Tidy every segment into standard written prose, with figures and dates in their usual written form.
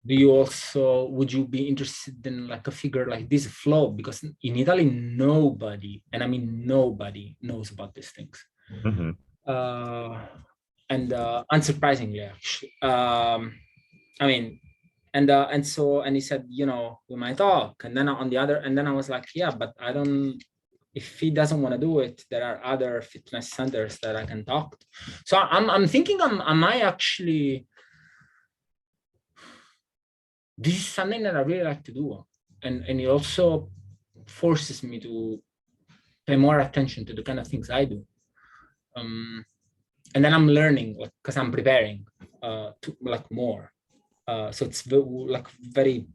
do you also, would you be interested in like a figure like this flow? Because in Italy, nobody, and I mean nobody, knows about these things. Mm-hmm. And unsurprisingly, actually, I mean, and he said, we might talk. And then and I was like, yeah, but I don't. If he doesn't want to do it, there are other fitness centers that I can talk to. So I'm thinking, I might actually. This is something that I really like to do, and it also forces me to pay more attention to the kind of things I do. And then I'm learning, like, because I'm preparing to like more. So it's very,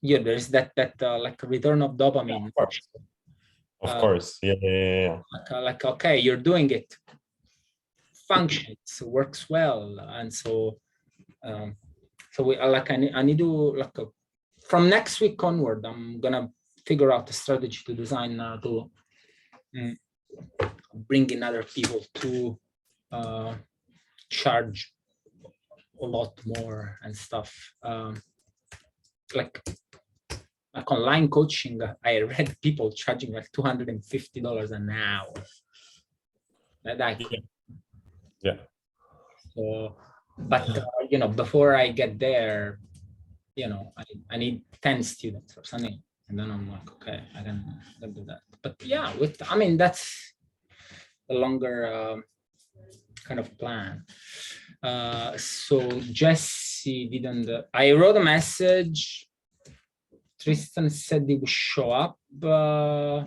there's that like return of dopamine. Of course. Yeah. Like, okay, you're doing it, functions, works well, and so we like I need to like from next week onward, I'm gonna figure out a strategy to design to bring in other people to charge a lot more and stuff. Like online coaching, I read people charging like $250 an hour. Yeah. So, but before I get there, I need 10 students or something, and then I'm like, okay, I can do that. But yeah, that's a longer kind of plan. So Jesse didn't. I wrote a message. Tristan said he would show up. I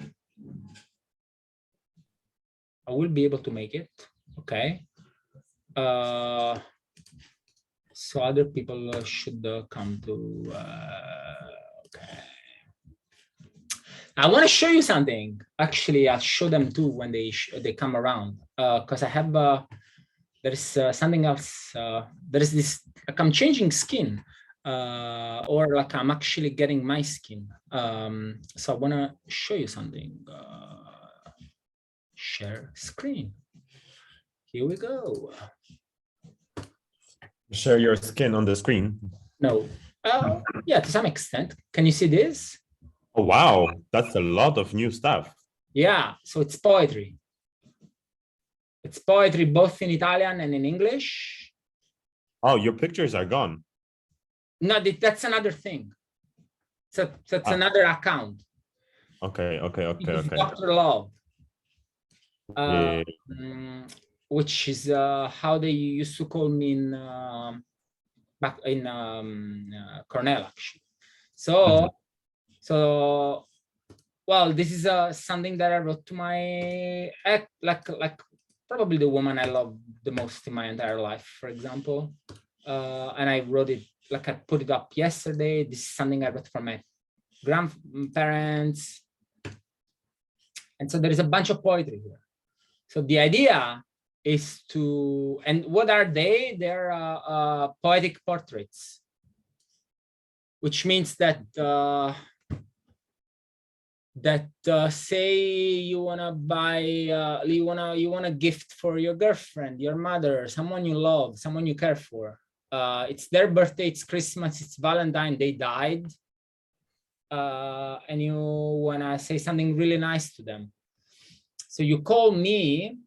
will be able to make it. Okay. So other people should come to. Okay. I want to show you something. Actually, I'll show them too when they come around. Because I have there is something else. There is this, like, I'm changing skin, or like I'm actually getting my skin. So I want to show you something. Share screen. Here we go. Share your skin on the screen. No. Yeah, to some extent. Can you see this? Oh, wow. That's a lot of new stuff. Yeah. So it's poetry. It's poetry both in Italian and in English. Oh, your pictures are gone. No, that's another thing. So that's another account. Okay. Dr. Love. Yeah. Which is how they used to call me in back in Cornell, actually. So well, this is something that I wrote to my like probably the woman I love the most in my entire life, for example. And I wrote it, like, I put it up yesterday. This is something I wrote for my grandparents. And so there is a bunch of poetry here. So the idea is to, and what are they? They're poetic portraits, which means that say you wanna buy, you wanna gift for your girlfriend, your mother, someone you love, someone you care for. It's their birthday, it's Christmas, it's Valentine, they died, and you wanna say something really nice to them. So you call me.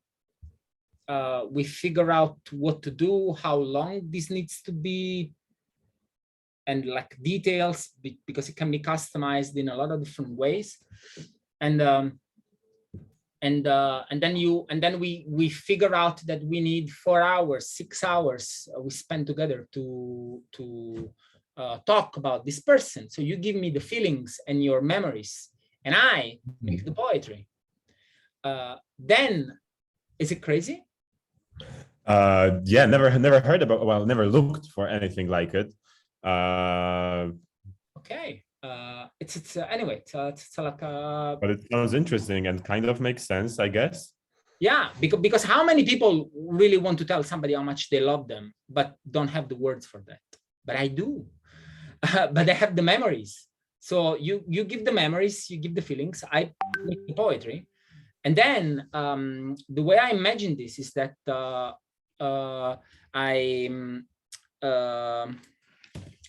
We figure out what to do, how long this needs to be, and like details, because it can be customized in a lot of different ways. And then we figure out that we need 4 hours, 6 hours we spend together to talk about this person. So you give me the feelings and your memories, and I make the poetry. Then, is it crazy? Yeah, never heard about, well, never looked for anything like it. Okay. It's anyway, it's like but it sounds interesting and kind of makes sense, I guess. Yeah, because how many people really want to tell somebody how much they love them but don't have the words for that? But I do. But I have the memories. So you give the memories, you give the feelings, I make the poetry. And then the way I imagine this is that I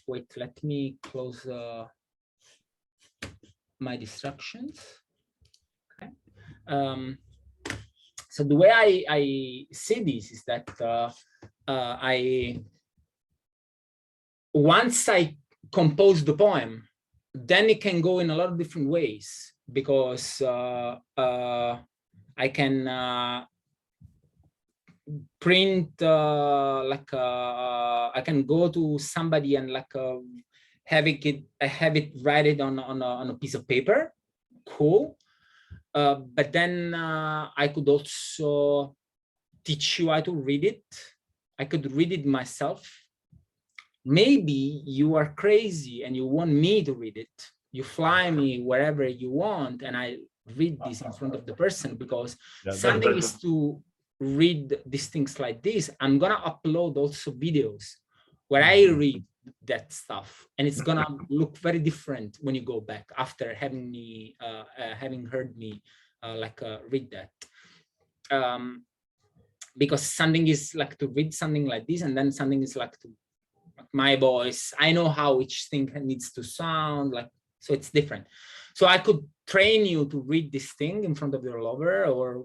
wait, let me close my distractions. Okay. So the way I see this is that once I compose the poem, then it can go in a lot of different ways, because I can print I can go to somebody and have it write it on a piece of paper. Cool. But then I could also teach you how to read it. I could read it myself. Maybe you are crazy and you want me to read it. You fly me wherever you want, and I read this in front of the person, because something is to read these things like this. I'm gonna upload also videos where I read that stuff, and it's gonna look very different when you go back after having me having heard me read that. Because something is like to read something like this, and then something is like to my voice. I know how each thing needs to sound like, so it's different. So I could train you to read this thing in front of your lover or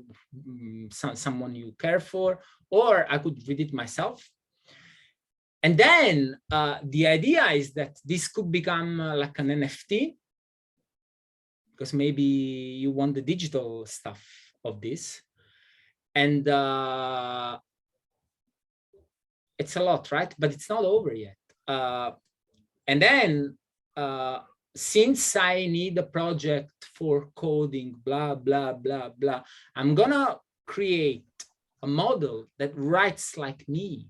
someone you care for, or I could read it myself. And then the idea is that this could become like an NFT, because maybe you want the digital stuff of this. And it's a lot, right? But it's not over yet. And then since I need a project for coding, blah, blah, blah, blah, I'm gonna create a model that writes like me.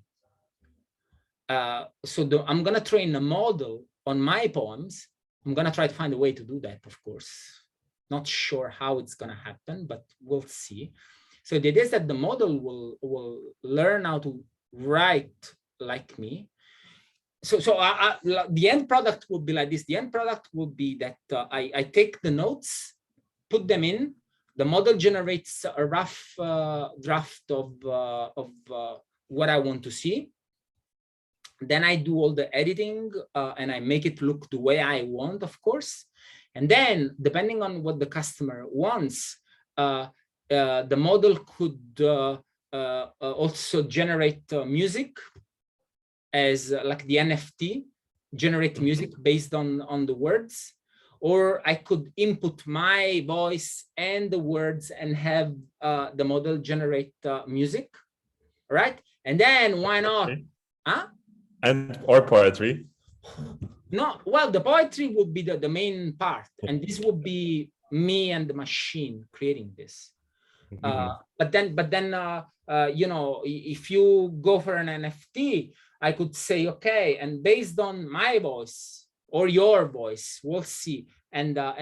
So I'm gonna train a model on my poems. I'm gonna try to find a way to do that, of course. Not sure how it's gonna happen, but we'll see. So the idea is that the model will learn how to write like me. So the end product would be like this. The end product would be that I take the notes, put them in, the model generates a rough draft of what I want to see. Then I do all the editing and I make it look the way I want, of course. And then depending on what the customer wants, the model could also generate music as like the NFT, generate music based on the words. Or I could input my voice and the words and have the model generate music, right? And then why not? Huh? Or poetry. No, well, the poetry would be the main part, and this would be me and the machine creating this. But then you know, if you go for an NFT, I could say, okay, and based on my voice or your voice, we'll see, and the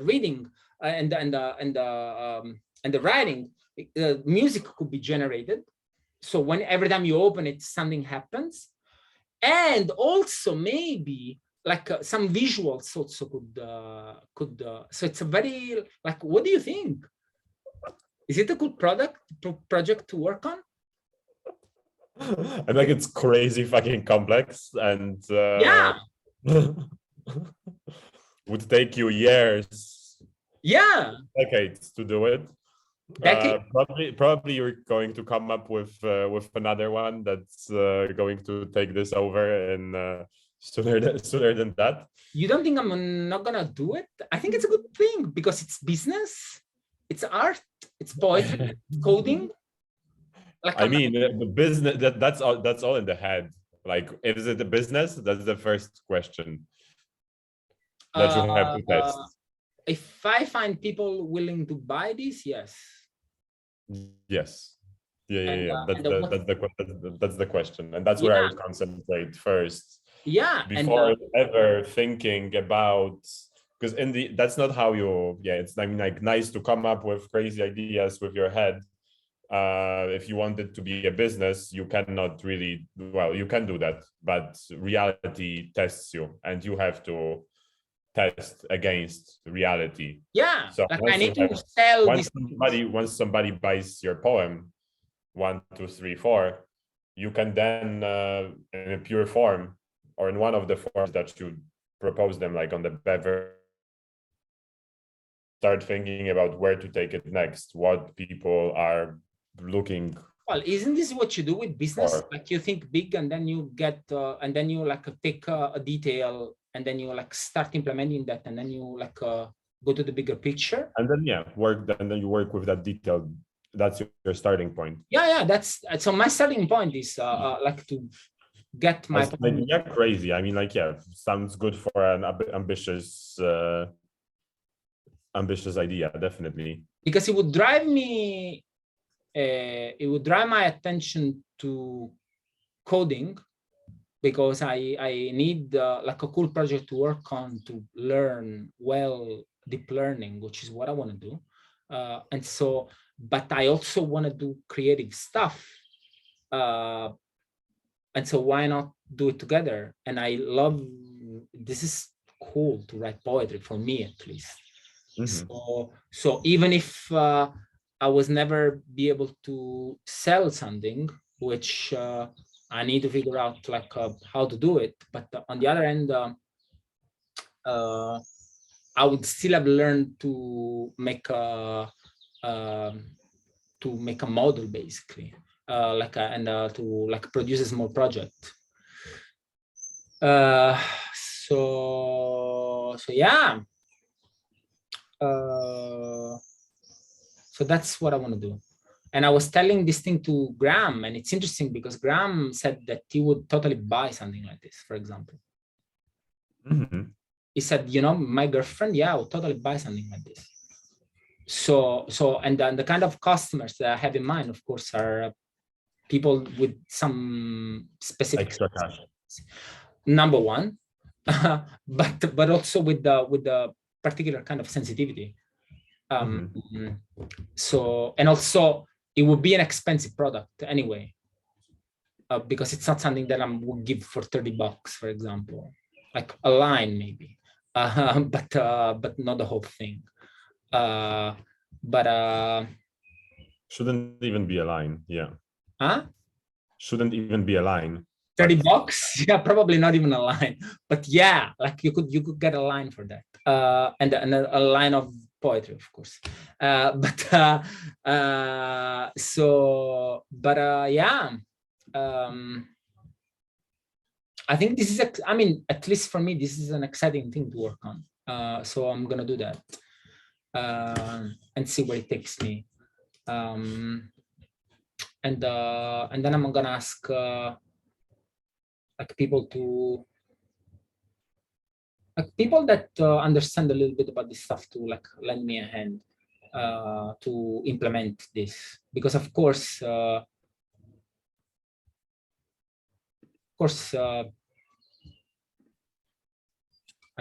reading and the writing, music could be generated. So when every time you open it, something happens, and also maybe like some visuals also could so it's a very like, what do you think? Is it a good project to work on? I think it's crazy fucking complex, and yeah, would take you years, decades to do it. Probably you're going to come up with another one that's going to take this over and sooner than that. You don't think I'm not gonna do it? I think it's a good thing because it's business, it's art, it's poetry, coding. Like, I mean, the business that's all in the head. Like, is it a business? That's the first question that you have to test. If I find people willing to buy this, yes. Yes. Yeah. That's the question, and that's where I would concentrate first. Yeah. Before ever thinking about, because that's not how you. Yeah, it's, I mean, like, nice to come up with crazy ideas with your head. If you want it to be a business, you cannot really. Well, you can do that, but reality tests you, and you have to test against reality. Yeah, so like I need to sell once somebody buys your poem, 1, 2, 3, 4, you can then in a pure form or in one of the forms that you propose them, like on the bever, start thinking about where to take it next, what people are looking. Well, isn't this what you do with business? For. Like you think big and then you get, and then you like take a detail and then you like start implementing that and then you like go to the bigger picture. And then, yeah, and then you work with that detail. That's your starting point. Yeah, that's, so my starting point is like to get my yeah, crazy. I mean, like, yeah, sounds good for an ambitious idea, definitely. Because it would drive me, it would drive my attention to coding, because I need like a cool project to work on to learn well deep learning, which is what I want to do. And so, but I also want to do creative stuff. And so why not do it together? And I love, this is cool to write poetry, for me at least. So even if I was never be able to sell something, which I need to figure out like how to do it, but on the other end, I would still have learned to make a model, basically, to like produce a small project. So yeah. So that's what I want to do. And I was telling this thing to Graham, and it's interesting because Graham said that he would totally buy something like this, for example. He said, you know, my girlfriend, yeah, I would totally buy something like this. So and then the kind of customers that I have in mind, of course, are people with some specific extra cash. Number one, but also with the particular kind of sensitivity. So, and also it would be an expensive product anyway, because it's not something that I would give for $30, for example, like a line maybe, but not the whole thing. Shouldn't even be a line, yeah. Shouldn't even be a line. $30, yeah, probably not even a line, but yeah, like you could get a line for that, and a line of poetry, of course. Yeah, I think this is, I mean, at least for me, this is an exciting thing to work on. So I'm gonna do that and see where it takes me. And then I'm gonna ask like people that understand a little bit about this stuff to like lend me a hand to implement this, because of course I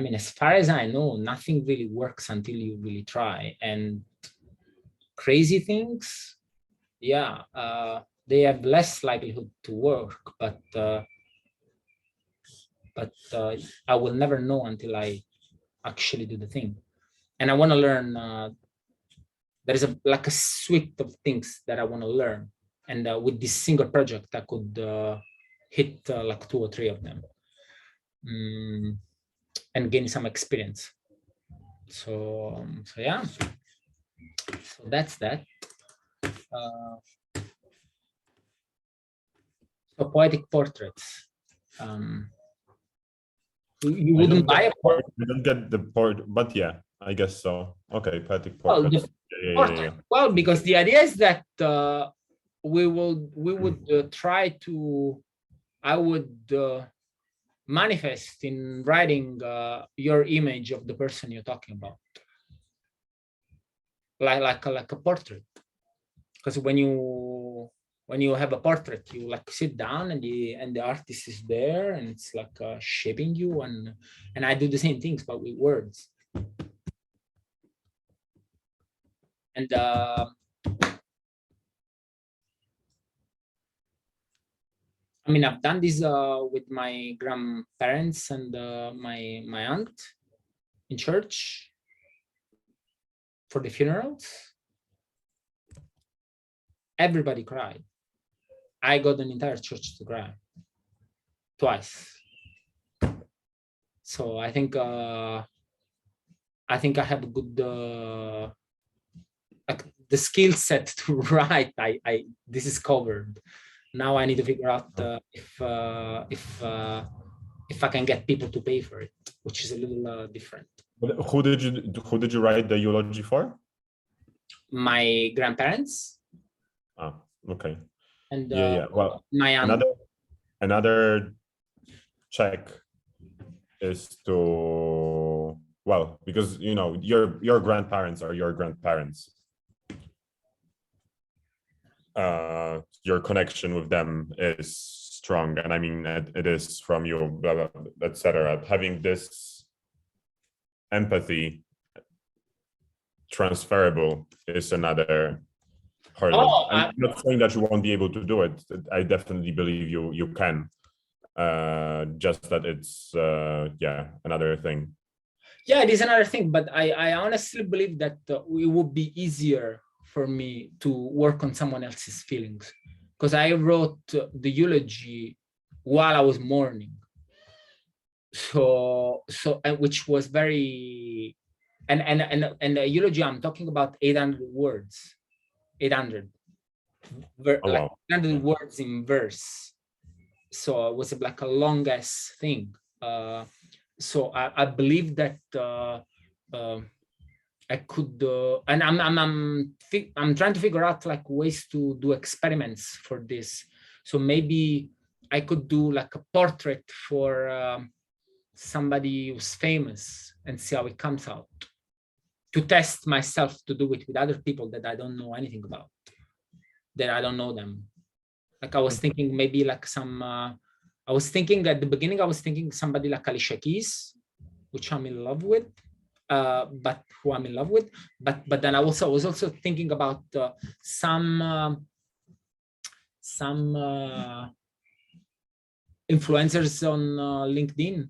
mean, as far as I know, nothing really works until you really try. And crazy things, yeah, they have less likelihood to work, but I will never know until I actually do the thing. And I want to learn, there is like a suite of things that I want to learn. And with this single project, I could hit like 2 or 3 of them and gain some experience. So yeah, so that's that. So poetic portraits. You wouldn't buy a portrait. We don't get the port, but yeah, I guess so. Okay, poetic portrait. Well, because the idea is that we would try to, I would manifest in writing your image of the person you're talking about, like a portrait. Because when you have a portrait, you like sit down and the artist is there and it's like shaping you, and I do the same things but with words. And I mean, I've done this with my grandparents and my aunt in church for the funerals. Everybody cried. I got an entire church to cry twice. So I think I have a good like the skill set to write. This is covered. Now I need to figure out if I can get people to pay for it, which is a little different. Who did you write the eulogy for? My grandparents. Ah, okay. And yeah. Well, my aunt. Another check is to, well, because you know your grandparents are your grandparents. Your connection with them is strong, and I mean it is from you, etc. Having this empathy transferable is another hurdle. Oh, I'm not saying that you won't be able to do it. I definitely believe you can. Just that it's another thing. Yeah, it is another thing, but I honestly believe that it would be easier for me to work on someone else's feelings, because I wrote the eulogy while I was mourning. So which was very, and the eulogy, I'm talking about 800 words, 800, like 800 words in verse. So it was like a longest thing. So I believe that I could, and I'm trying to figure out like ways to do experiments for this. So maybe I could do like a portrait for somebody who's famous and see how it comes out. To test myself to do it with other people that I don't know anything about, that I don't know them. Like I was thinking maybe like some, I was thinking at the beginning, I was thinking somebody like Alicia Keys, which I'm in love with, but then I was also thinking about some influencers on LinkedIn,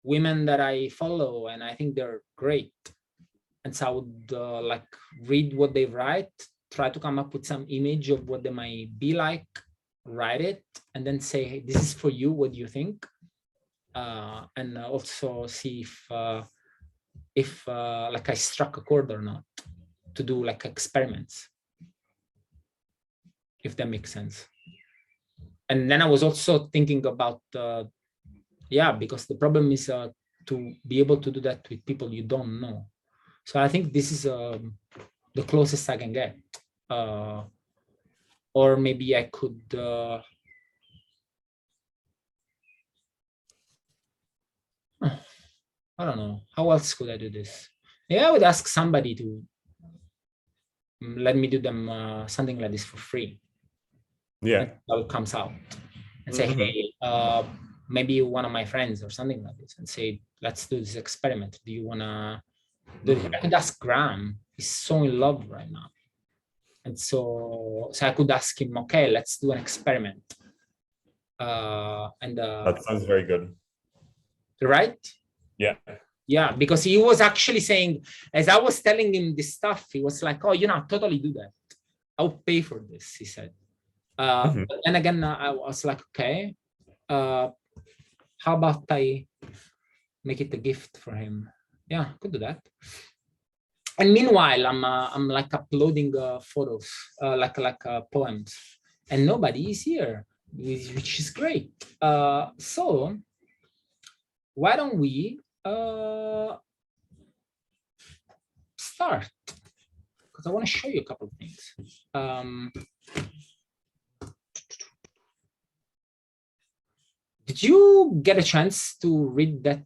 women that I follow, and I think they're great. And so I would like read what they write, try to come up with some image of what they might be like, write it, and then say, hey, this is for you, what do you think? And also see if like I struck a chord or not, to do like experiments, if that makes sense. And then I was also thinking about, because the problem is to be able to do that with people you don't know. So I think this is the closest I can get. Or maybe I could, I don't know, how else could I do this? Yeah, I would ask somebody to let me do them something like this for free. Yeah. How it comes out. And say, hey, maybe one of my friends or something like this, and say, let's do this experiment. Do you wanna do it? I could ask Graham, he's so in love right now. And so I could ask him, okay, let's do an experiment. That sounds very good. Right? Yeah. Yeah, because he was actually saying, as I was telling him this stuff, he was like, oh, I'll totally do that. I'll pay for this, he said. But then again, I was like, okay, how about I make it a gift for him? Yeah, I could do that. And meanwhile, I'm like uploading photos, like poems, and nobody is here, which is great. So why don't we start? Because I want to show you a couple of things. Did you get a chance to read that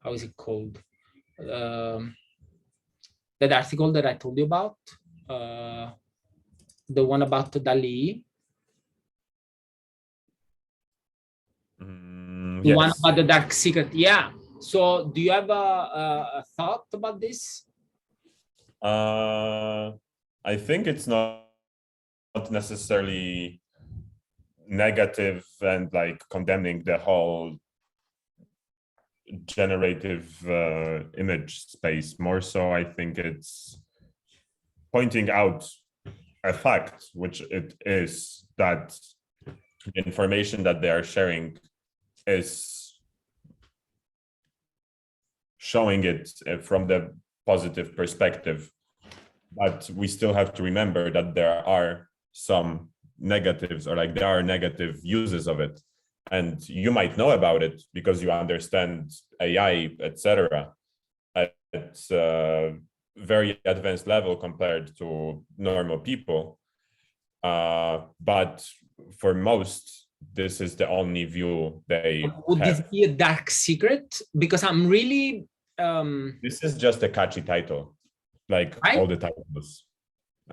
how is it called? That article that I told you about, the one about Dali, the yes. one about the dark secret. Yeah. So, do you have a thought about this? I think it's not necessarily negative and like condemning the whole generative image space. More so, I think it's pointing out a fact, which it is, that the information that they are sharing is showing it from the positive perspective. But we still have to remember that there are some negatives, or like there are negative uses of it. And you might know about it because you understand AI, etc. at a very advanced level compared to normal people. But for most, this is the only view they Would have. this be a dark secret? Because I'm really... This is just a catchy title, like right? all the titles.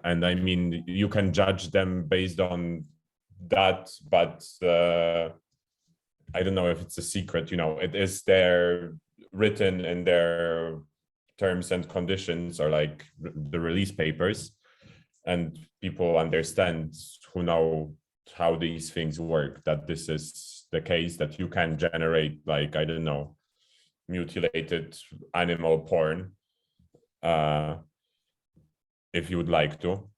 And I mean, you can judge them based on that, but I don't know if it's a secret, you know, it is there written in their terms and conditions, or like the release papers, and people understand who know how these things work, that this is the case, that you can generate, like, I don't know, mutilated animal porn if you would like to.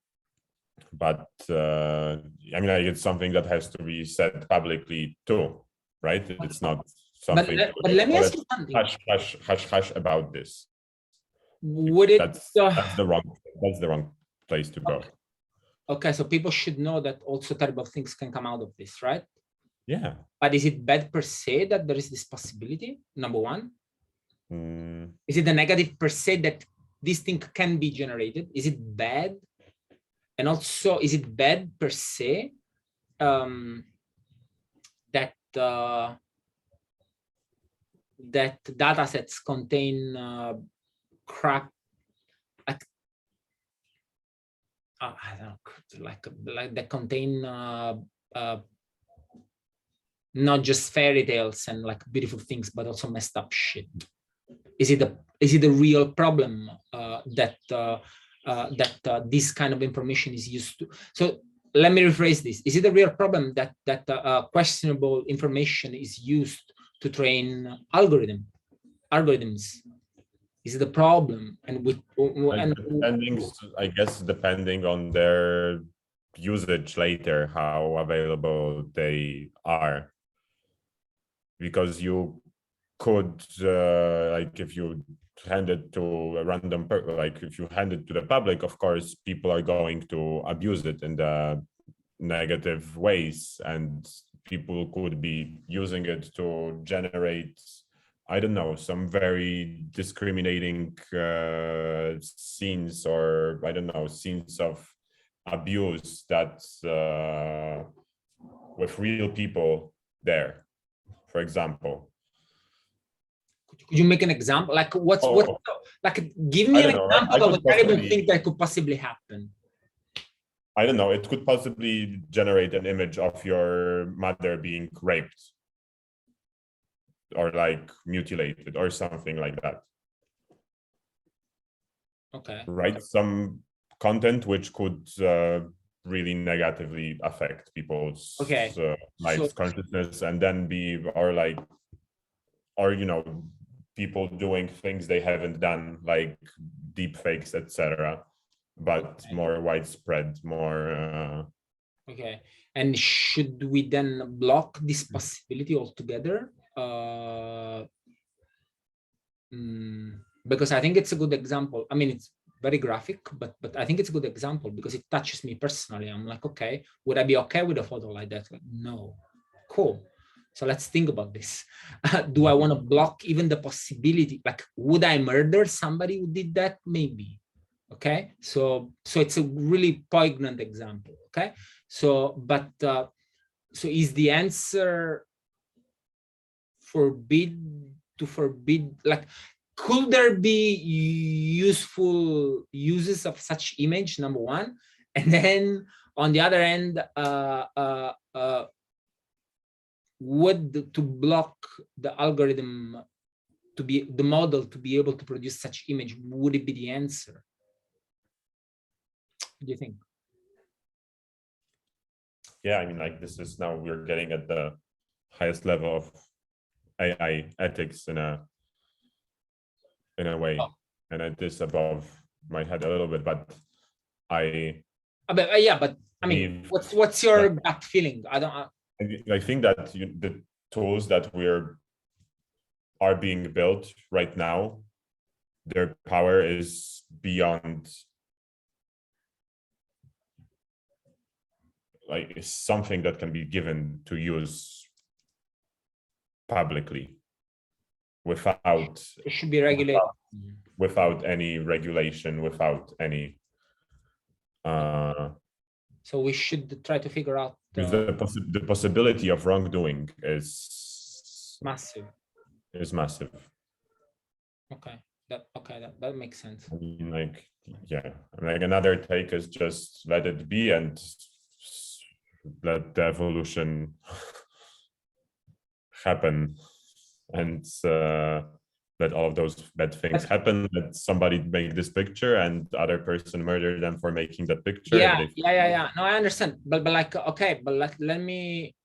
But I mean, like, it's something that has to be said publicly too, right? It's not something. But let me ask you something. Hush about this. Would it? That's the wrong place to go. Okay, so people should know that also terrible things can come out of this, right? Yeah. But is it bad per se that there is this possibility? Number one. Is it a negative per se that this thing can be generated? Is it bad? And also, is it bad per se that that data sets contain crap, like I don't know, like that contain not just fairy tales and like beautiful things, but also messed up shit? Is it a real problem that this kind of information is used to? So let me rephrase this. Is it a real problem that questionable information is used to train algorithms? Is it a problem? And I guess depending on their usage later, how available they are, because you could like, if you hand it to a random like if you hand it to the public, of course people are going to abuse it in the negative ways, and people could be using it to generate, I don't know, some very discriminating scenes, or I don't know, scenes of abuse that with real people there, for example. Could you make an example? Like what's like, give me an example of a terrible thing that could possibly happen. I don't know, it could possibly generate an image of your mother being raped or like mutilated or something like that. Okay. Right? Some content which could really negatively affect people's lives, consciousness, and then be, or you know, people doing things they haven't done, like deep fakes, etc., but more widespread, more okay. And should we then block this possibility altogether? Because I think it's a good example. I mean, it's very graphic, but I think it's a good example because it touches me personally. I'm like, okay, would I be okay with a photo like that? Like, no. Cool. So let's think about this. Do I want to block even the possibility? Like, would I murder somebody who did that? Maybe. Okay. So it's a really poignant example. Okay. So, but so is the answer forbid, like, could there be useful uses of such image, number one? And then on the other end, would to block the algorithm, to be the model to be able to produce such image, would it be the answer? What do you think? Yeah, I mean, like, this is now we're getting at the highest level of AI ethics in a in a way, and it is above my head a little bit, but yeah, but I mean, what's your gut feeling? I think that the tools that are being built right now, their power is beyond, like, it's something that can be given to use publicly without it should be regulated without any regulation, without any so we should try to figure out the possibility of wrongdoing is massive. Okay, that makes sense. I mean, like, yeah, like another take is just let it be and let the evolution happen, and let all of those bad things happen. Let somebody make this picture and the other person murder them for making that picture. Yeah. No, I understand, but like, okay, but like, let me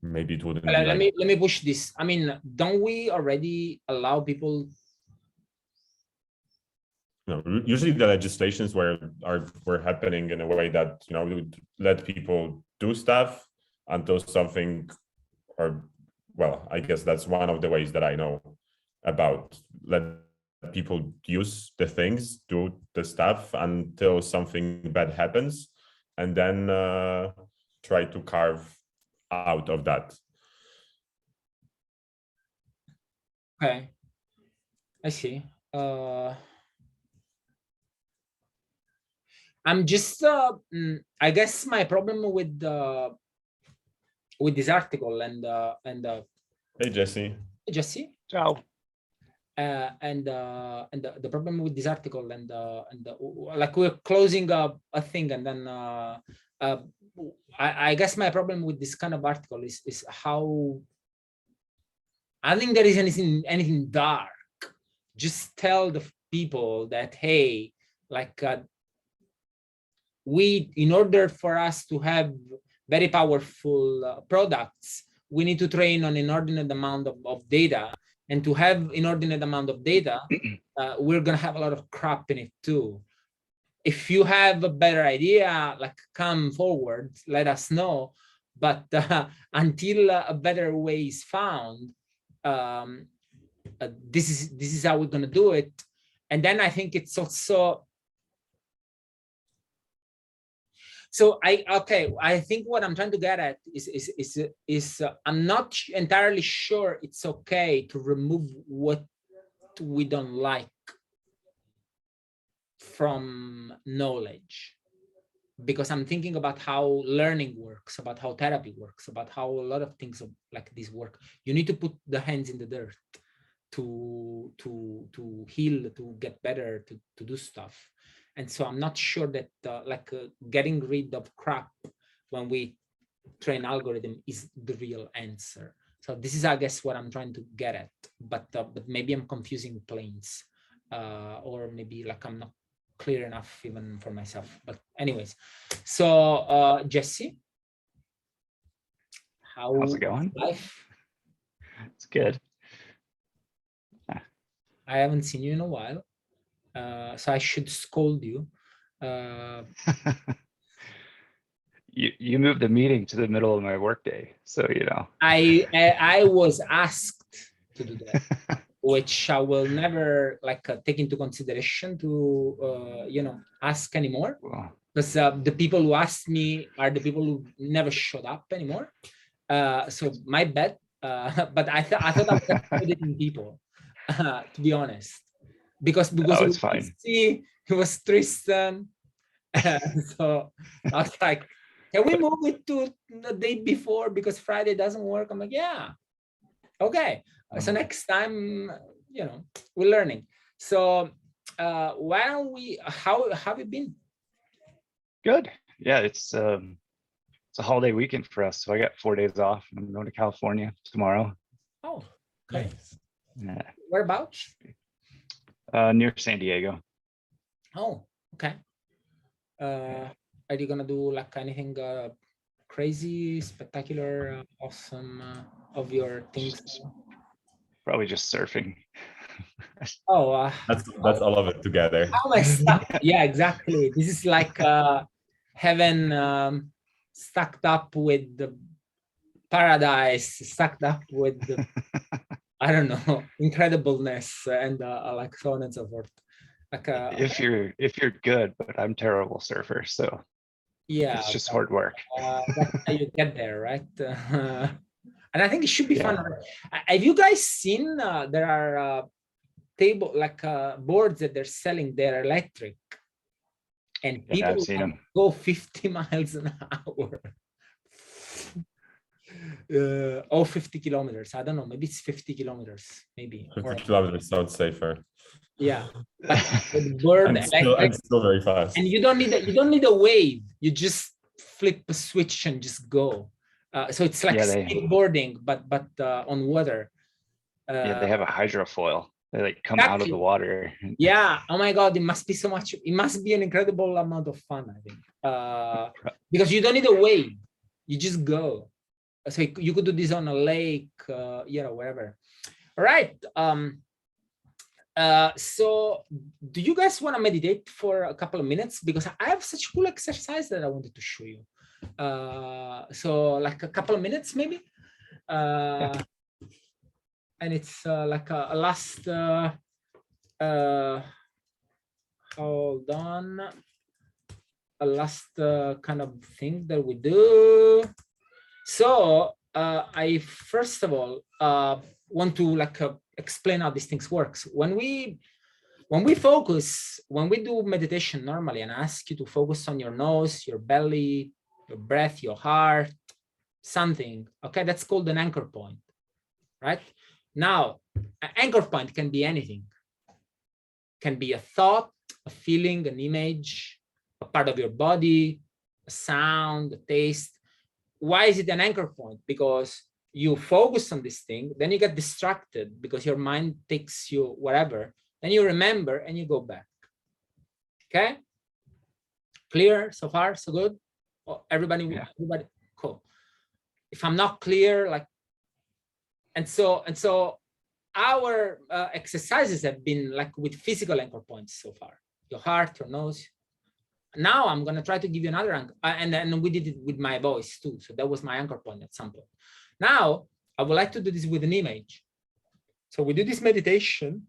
maybe it wouldn't let me push this. I mean, don't we already allow people? No, usually the legislations were happening in a way that, we would let people do stuff until something, or, well, I guess that's one of the ways that I know about, let people use the things, do the stuff until something bad happens, and then try to carve out of that. Okay, I see. I'm just I guess my problem with this article and hey, Jesse. Ciao. And the problem with this article and like, we're closing a thing, and then I guess my problem with this kind of article is how I think there is anything dark. Just tell the people that, hey, like, in order for us to have very powerful products, we need to train on inordinate amount of data, and to have inordinate amount of data, we're gonna have a lot of crap in it too. If you have a better idea, like, come forward, let us know. But until a better way is found, this is how we're gonna do it. And then I think it's also. So I think what I'm trying to get at is I'm not entirely sure it's okay to remove what we don't like from knowledge, because I'm thinking about how learning works, about how therapy works, about how a lot of things like this work. You need to put the hands in the dirt to heal, to get better, to do stuff. And so I'm not sure that getting rid of crap when we train algorithm is the real answer. So this is, I guess, what I'm trying to get at. But maybe I'm confusing planes, or maybe like I'm not clear enough even for myself. But anyways, so Jesse, how's it going? Life? It's good. I haven't seen you in a while. So I should scold you. You moved the meeting to the middle of my workday, so I was asked to do that, which I will never take into consideration to ask anymore, because the people who asked me are the people who never showed up anymore. So my bad, but I thought I was accommodating people, to be honest. Because it's fine. See, it was Tristan. So I was like, can we move it to the day before because Friday doesn't work? I'm like, yeah, okay. So next time, we're learning. So why don't we? How have you been? Good. Yeah, it's a holiday weekend for us, so I got 4 days off. I'm going to California tomorrow. Oh, okay. Nice. Yeah. Whereabouts? Near San Diego. Oh, okay. Are you gonna do anything crazy, spectacular, awesome of your things? Probably just surfing. Oh, That's all of it together. how am I stuck? Yeah, exactly. This is like heaven stacked up with the paradise, stacked up with the, I don't know, incredibleness and like so on and so forth. Like If you're good, but I'm terrible surfer, so yeah, it's just hard work. that's how you get there, right? And I think it should be fun. Yeah. Have you guys seen there are table like boards that they're selling, they're electric, and Yeah, people I've seen them. go 50 miles an hour. 50 kilometers. I don't know, maybe it's 50 kilometers, maybe. 50 kilometers sounds safer. Yeah, but the bird And still very fast. and you don't need a wave. You just flip a switch and just go. So it's like skateboarding, but on water. Yeah, they have a hydrofoil. They like come out of the water. Yeah. Oh my God, it must be so much. It must be an incredible amount of fun, I think. Because you don't need a wave. You just go. So you could do this on a lake, wherever. All right. So do you guys want to meditate for a couple of minutes? Because I have such cool exercise that I wanted to show you. So like a couple of minutes, maybe. And it's like a last, hold on, a last kind of thing that we do. So I first of all want to like explain how these things works. When we focus, when we do meditation normally, and I ask you to focus on your nose, your belly, your breath, your heart, something. Okay, that's called an anchor point, right? Now, an anchor point can be anything. Can be a thought, a feeling, an image, a part of your body, a sound, a taste. Why is it an anchor point? Because you focus on this thing, then you get distracted because your mind takes you whatever, then you remember and you go back. Okay? Clear so far? So good? Oh, everybody, cool. If I'm not clear, like, and so our exercises have been like with physical anchor points so far. Your heart, your nose. Now I'm going to try to give you another anchor, and then we did it with my voice too. So that was my anchor point at some point. Now I would like to do this with an image. So we do this meditation.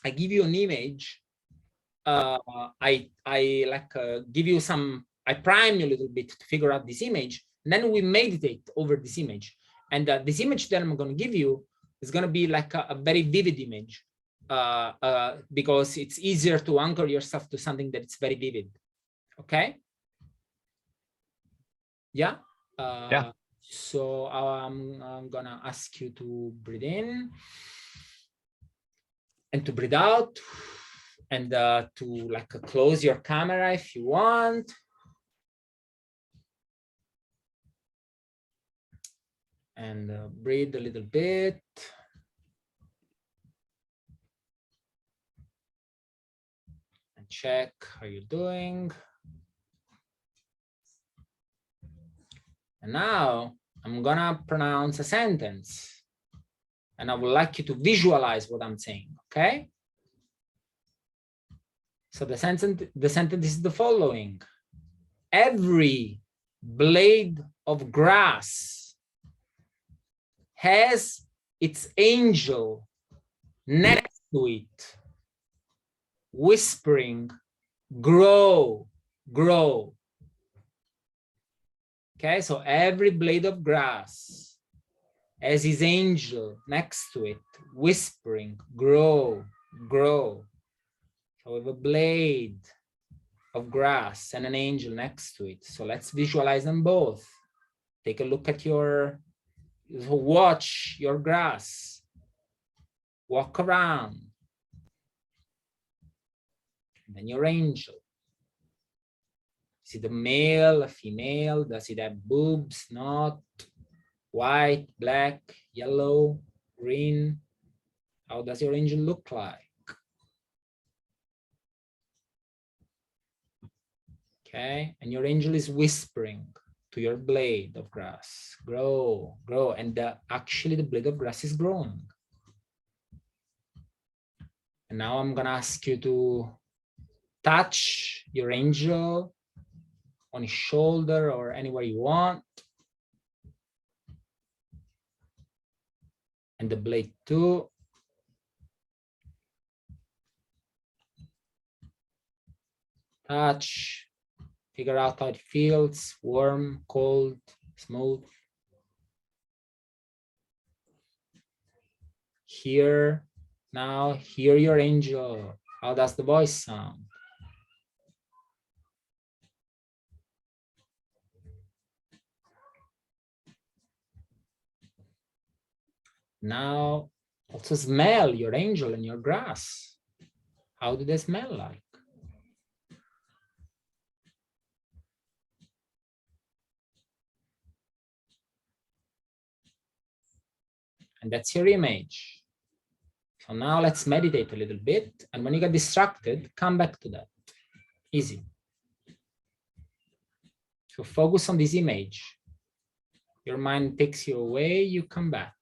I give you an image. I give you some, I prime you a little bit to figure out this image. And then we meditate over this image. And this image that I'm going to give you is going to be like a very vivid image. Because it's easier to anchor yourself to something that's very vivid. Okay? Yeah? Yeah. So I'm gonna ask you to breathe in and to breathe out, and to like close your camera if you want. And breathe a little bit. Check how you're doing. And now I'm gonna pronounce a sentence, and I would like you to visualize what I'm saying, okay? So the sentence is the following. Every blade of grass has its angel next to it, whispering, grow, grow. Okay, so every blade of grass has his angel next to it, whispering, grow, grow. So we have a blade of grass and an angel next to it. So let's visualize them both. Take a look at watch your grass. Walk around. And then your angel. Is it a male, a female? Does it have boobs, not? White, black, yellow, green? How does your angel look like? Okay, and your angel is whispering to your blade of grass, grow, grow. And actually the blade of grass is growing. And now I'm gonna ask you to touch your angel on his shoulder or anywhere you want. And the blade too. Touch, figure out how it feels, warm, cold, smooth. Hear, now hear your angel. How does the voice sound? Now also smell your angel and your grass. How do they smell like? And that's your image. So now let's meditate a little bit. And when you get distracted, come back to that. Easy. So focus on this image. Your mind takes you away, you come back.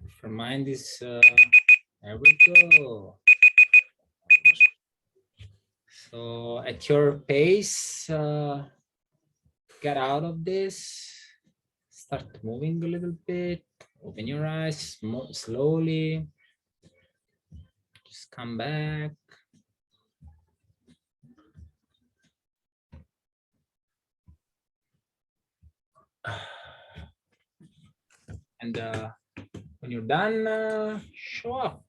If your mind is, there we go. So at your pace, get out of this. Start moving a little bit. Open your eyes slowly. Just come back. And when you're done, show up.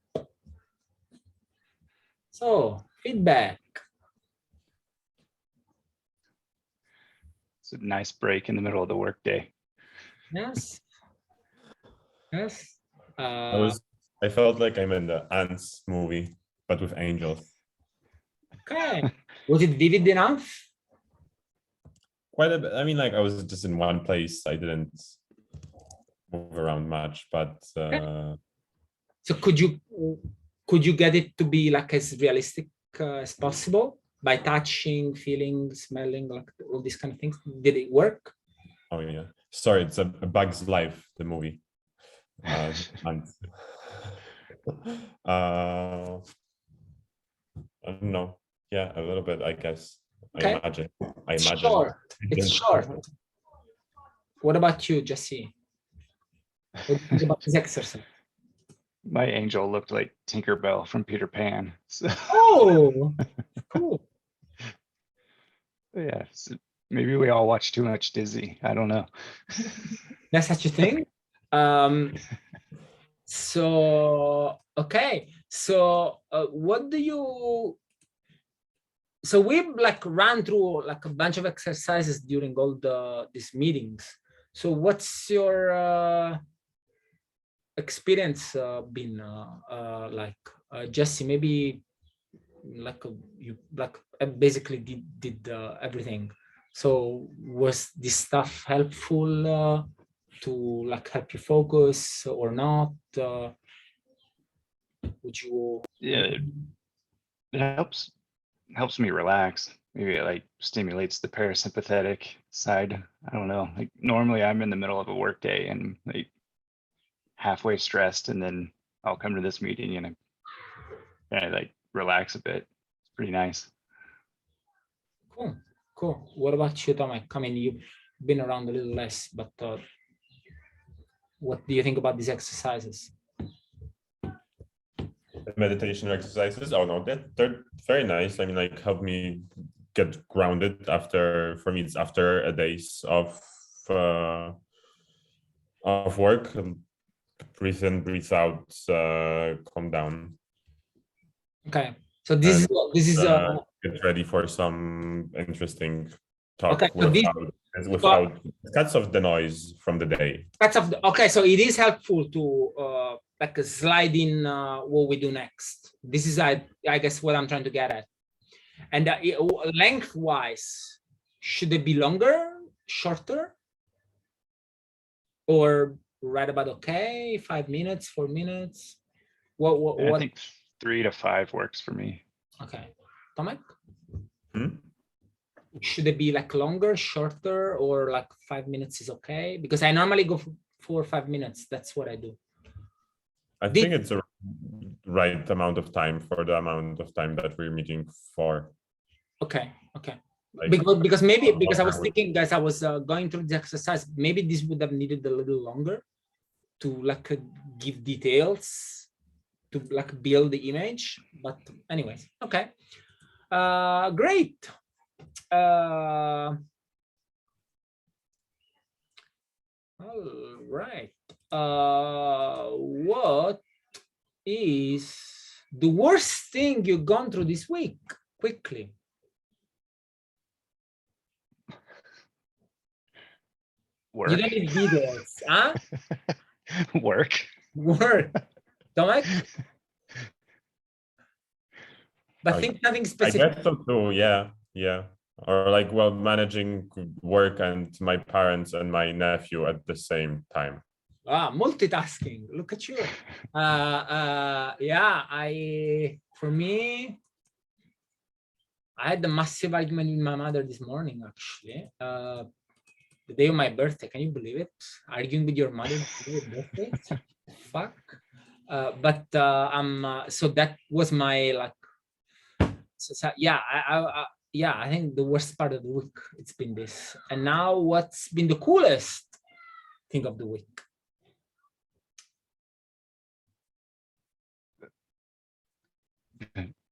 So, feedback. It's a nice break in the middle of the workday. Yes. Yes. I felt like I'm in the Ants movie, but with angels. Okay. Was it vivid enough? Quite a bit. I mean, like I was just in one place. I didn't move around much, but So could you get it to be like as realistic as possible by touching, feeling, smelling, like all these kind of things? Did it work? oh yeah. Sorry, it's a Bug's Life, the movie. And I don't know. Yeah, a little bit, I guess. Okay. I imagine. Short. It's short. What about you, Jesse? What do you think about this exercise? My angel looked like Tinkerbell from Peter Pan. So, Oh, cool. yeah, so maybe we all watch too much Disney. I don't know. That's such a thing. So okay, so what do you? So we like ran through like a bunch of exercises during all these meetings. So what's your experience been like, Jesse? Maybe like you like basically did everything. So was this stuff helpful to like help you focus or not? Would you? Yeah, it helps me relax. Maybe it like stimulates the parasympathetic side. I don't know. Like normally I'm in the middle of a work day and like halfway stressed, and then I'll come to this meeting and I like relax a bit. It's pretty nice. Cool, cool. What about you, Tomek? I mean, you've been around a little less, but what do you think about these exercises? Meditation exercises. Oh no, they're very nice. I mean, like help me get grounded after. For me, it's after a days of work. Breathe in, breathe out, calm down. Okay, so this is get ready for some interesting talk okay, so without cuts of the noise from the day. Okay, so it is helpful to like slide in what we do next. This is I guess what I'm trying to get at. And lengthwise, should it be longer, shorter, or right about okay? 5 minutes, 4 minutes? What? I think 3 to 5 works for me. Okay, Tomek? Hmm? Should it be like longer, shorter, or like 5 minutes is okay? Because I normally go for 4 or 5 minutes. That's what I do. I think it's a right amount of time for the amount of time that we're meeting for. Okay, okay. Like, because I was thinking, guys, I was going through the exercise. Maybe this would have needed a little longer to like give details, to like build the image. But anyways, okay. Great. All right. What is the worst thing you've gone through this week? Quickly. Work. You don't need details, huh? Work. Tomek? But think nothing specific. I guess so too. Yeah. Or like, well, managing work and my parents and my nephew at the same time. Multitasking. Look at you. Yeah, for me, I had a massive argument with my mother this morning, actually. The day of my birthday. Can you believe it? Arguing with your mother on your birthday? Fuck. But so that was my like. So yeah, I think the worst part of the week, it's been this. And now what's been the coolest thing of the week?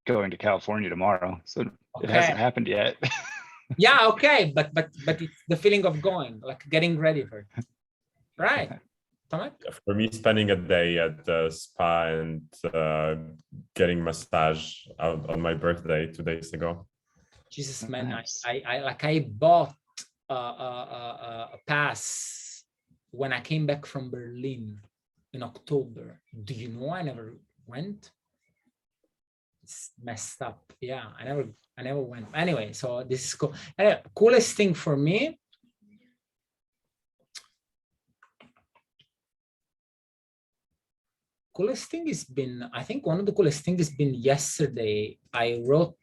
Going to California tomorrow, so Okay. It hasn't happened yet. Yeah, okay, but it's the feeling of going, like getting ready for it. Right, Tomek? For me, spending a day at the spa and getting massage out on my birthday 2 days ago. Jesus, man, Nice. I bought a pass when I came back from Berlin in October. Do you know I never went? It's messed up. Yeah, I never went. Anyway, so this is cool. Coolest thing for me. Coolest thing has been, I think one of the coolest things has been yesterday. I wrote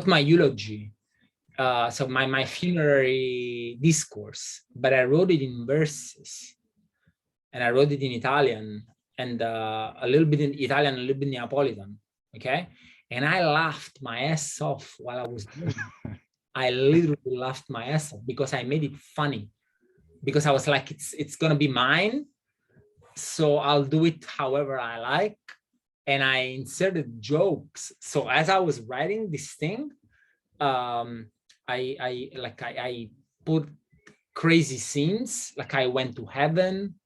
my eulogy. So my funerary discourse, but I wrote it in verses, and I wrote it in Italian, and a little bit in Italian, a little bit Neapolitan, okay? And I laughed my ass off while I was doing it. I literally laughed my ass off because I made it funny, because I was like, it's gonna be mine, so I'll do it however I like, and I inserted jokes. So as I was writing this thing, I put crazy scenes. Like I went to heaven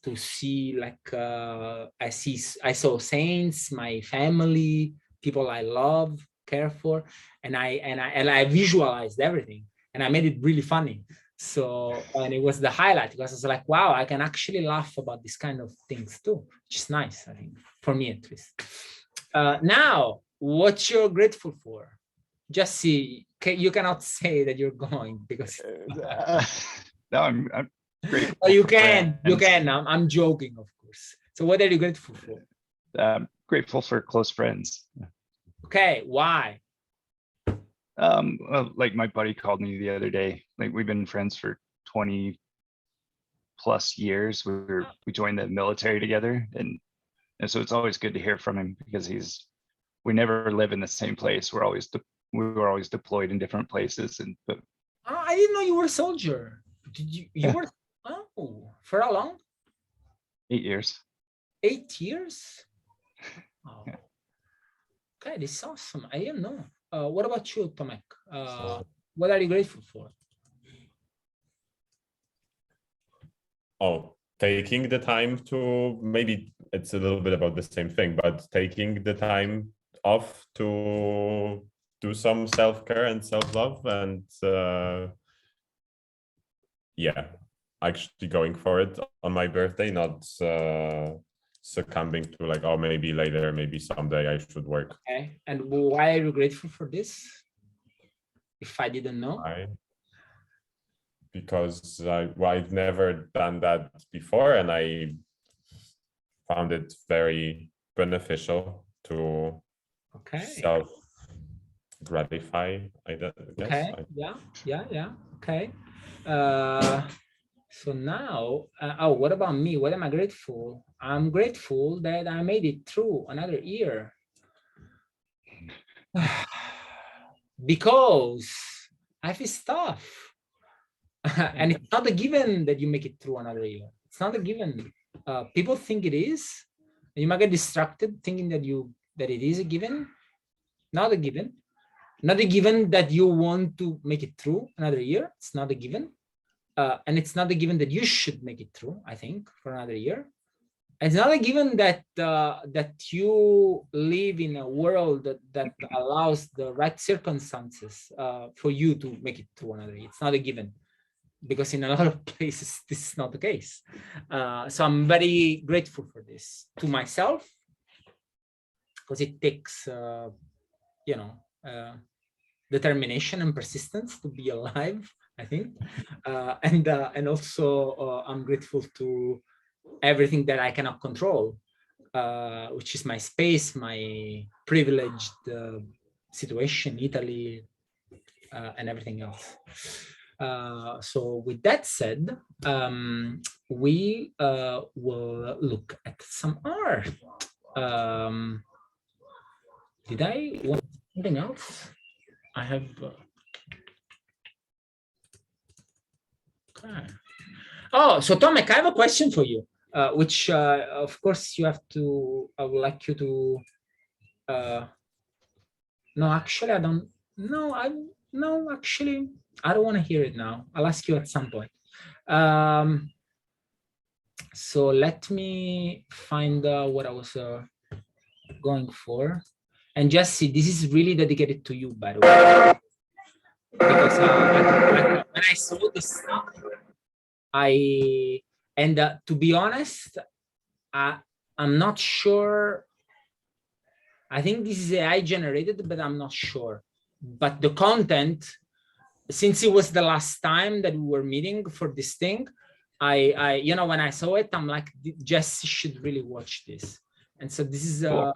to see, like I saw saints, my family, people I love, care for, and I visualized everything, and I made it really funny. So, and it was the highlight, because I was like, wow, I can actually laugh about this kind of things too, which is nice, I think, for me at least. Now, what you're grateful for? Just see, you cannot say that you're going because No, I'm grateful. oh, you for can, friends. I'm joking, of course. So what are you grateful for? Grateful for close friends. Okay, why? Well, like my buddy called me the other day. Like we've been friends for 20 plus years. We joined the military together, and so it's always good to hear from him, because we never live in the same place. We were always deployed in different places, but Oh, I didn't know you were a soldier. Did you Yeah. were, oh, for how long? 8 years. 8 years? Oh. Yeah. Okay, this is awesome. I didn't know. What about you, Tomek? What are you grateful for? Oh, taking the time to, maybe it's a little bit about the same thing, but taking the time off to do some self-care and self-love, and yeah, actually going for it on my birthday, not succumbing to like, oh, maybe later, maybe someday I should work. Okay, and why are you grateful for this? If I didn't know. Because I've never done that before, and I found it very beneficial to self-gratify, I guess. Okay, yeah, okay. So now, oh, what about me? What am I grateful? I'm grateful that I made it through another year. Because life is tough. And it's not a given that you make it through another year. It's not a given. People think it is. You might get distracted thinking that it is a given. Not a given. Not a given that you want to make it through another year. It's not a given. And it's not a given that you should make it through, I think, for another year. It's not a given that that you live in a world that allows the right circumstances for you to make it through another year. It's not a given, because in a lot of places this is not the case. So I'm very grateful for this to myself, because it takes determination and persistence to be alive, I think. And also I'm grateful to everything that I cannot control, which is my space, my privileged situation, Italy, and everything else. So with that said, we will look at some art. Did I want something else? I have. Okay. Oh, so Tomek, I have a question for you, which of course you have to. I would like you to. No, actually, I don't. No, actually, I don't want to hear it now. I'll ask you at some point. So let me find what I was going for. And just see, this is really dedicated to you, by the way. Because when I saw the stuff, to be honest, I'm not sure. I think this is AI generated, but I'm not sure. But the content, since it was the last time that we were meeting for this thing, I when I saw it, I'm like, Jesse should really watch this. And so this is a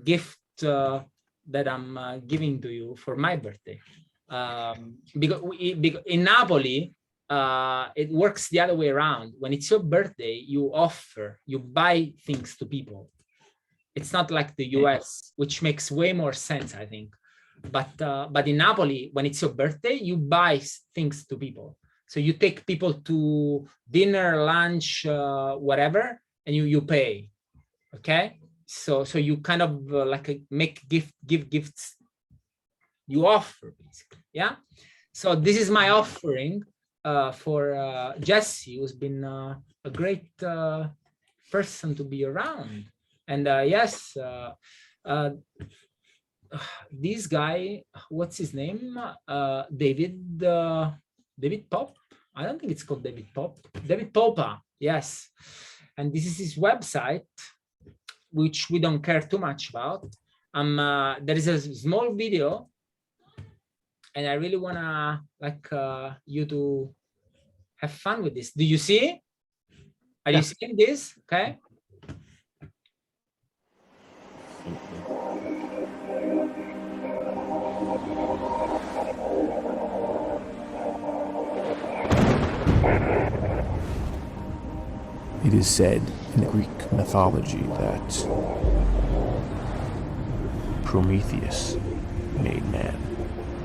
gift that I'm giving to you for my birthday. Because in Napoli, it works the other way around. When it's your birthday, you buy things to people. It's not like the US, which makes way more sense, I think. But in Napoli, when it's your birthday, you buy things to people. So you take people to dinner, lunch, whatever, and you pay. Okay, so you kind of give gifts. You offer, basically, yeah. So this is my offering for Jesse, who's been a great person to be around. And yes, this guy, what's his name? David Pop. I don't think it's called David Pop. David Popa, yes. And this is his website, which we don't care too much about. There is a small video, and I really wanna you to have fun with this. Do you see? Are you seeing this? Okay. It is said in Greek mythology that Prometheus made man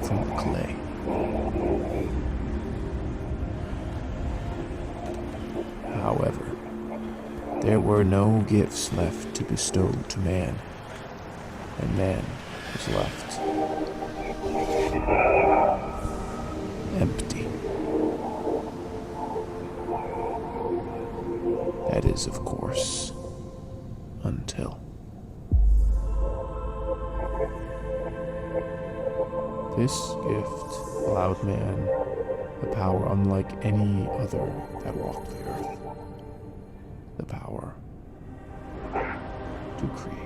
from the clay. However, there were no gifts left to bestow to man, and man was left empty. That is, of course, until this gift allowed man a power unlike any other that walked the earth. The power to create.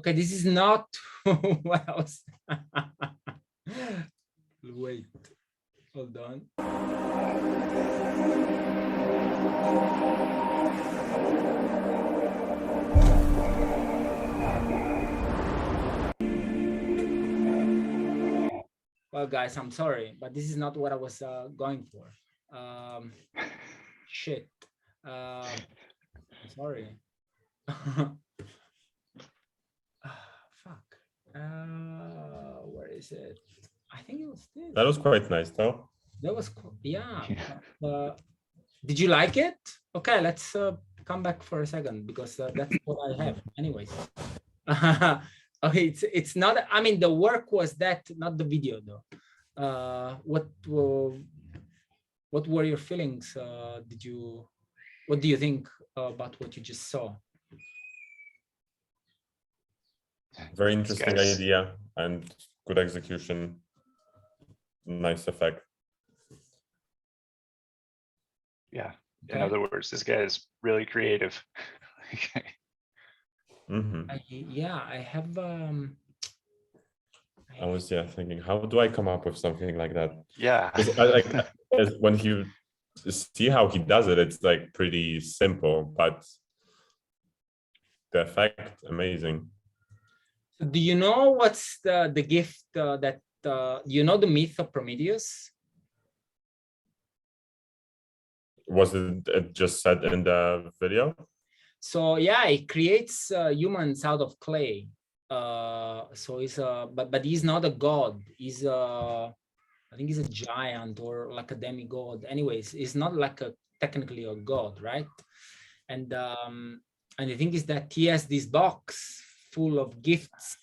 Okay, this is not what I was. Wait, hold on. Well, guys, I'm sorry, but this is not what I was going for. Shit. Sorry. Fuck. Where is it? I think it was this. That was quite nice, though. That was cool. Yeah. Did you like it? Okay, let's come back for a second because that's what I have. Anyways. Okay, it's not. I mean, the work was that, not the video though. What were your feelings? What do you think about what you just saw? Very interesting idea and good execution. Nice effect. Yeah. Okay. In other words, this guy is really creative. Yeah, I have. I was thinking, how do I come up with something like that? Yeah. When you see how he does it, it's like pretty simple, but the effect, amazing. So do you know what's the gift that you know the myth of Prometheus? Was it just said in the video? So yeah, it creates humans out of clay. So he's but he's not a god. He's I think he's a giant or like a demigod. Anyways, he's not like technically a god, right? And the thing is that he has this box full of gifts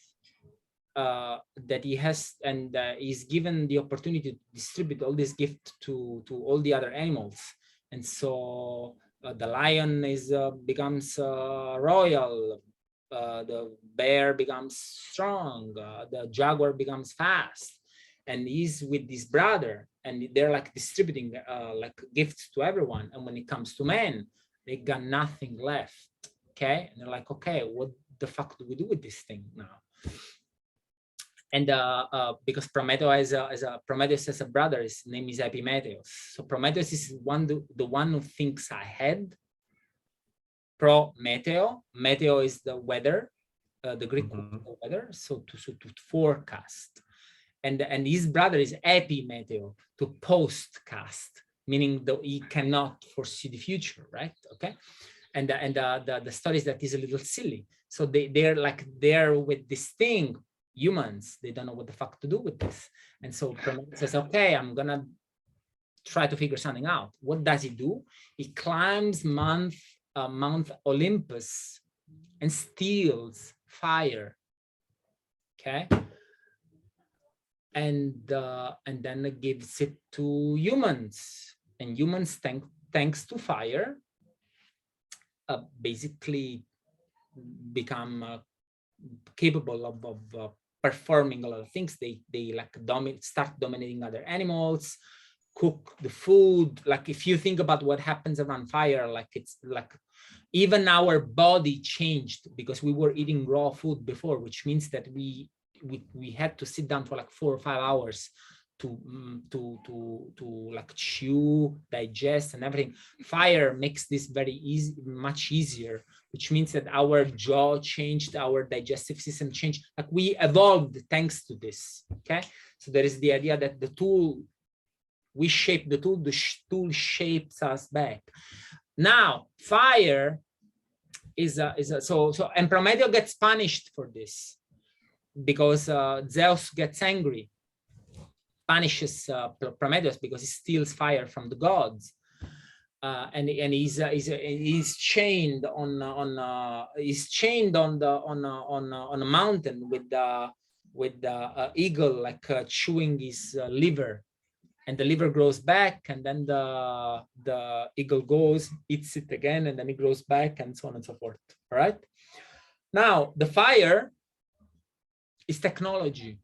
that he has, and he's given the opportunity to distribute all these gifts to all the other animals. And so the lion becomes royal, the bear becomes strong, the jaguar becomes fast, and he's with his brother, and they're like distributing like gifts to everyone. And when it comes to men, they got nothing left. Okay, and they're like, okay, what the fuck do we do with this thing now? And because Prometheus has a brother, his name is Epimetheus. So Prometheus is the one who thinks ahead. Prometeo, meteo is the weather, the Greek word for weather. So to forecast, and his brother is Epimeteo, to postcast, meaning that he cannot foresee the future, right? Okay, and the story is that is a little silly. So they're with this thing. Humans, they don't know what the fuck to do with this. And so Prometheus says, okay, I'm gonna try to figure something out. What does he do? He climbs Mount Olympus and steals fire. Okay. And then gives it to humans. And humans, thanks to fire, basically become capable of performing a lot of things. They like start dominating other animals, cook the food. Like if you think about what happens around fire, like it's like even our body changed because we were eating raw food before, which means that we had to sit down for like 4 or 5 hours to like chew, digest, and everything. Fire makes this very easy, much easier, which means that our jaw changed, our digestive system changed. Like we evolved thanks to this. Okay, so there is the idea that the tool, we shape the tool, the tool shapes us back. Now, fire so and Prometheus gets punished for this because Zeus gets angry, punishes Prometheus because he steals fire from the gods, and he's chained on a mountain with the eagle like chewing his liver, and the liver grows back, and then the eagle goes, eats it again, and then it grows back, and so on and so forth. All right. Now the fire is technology.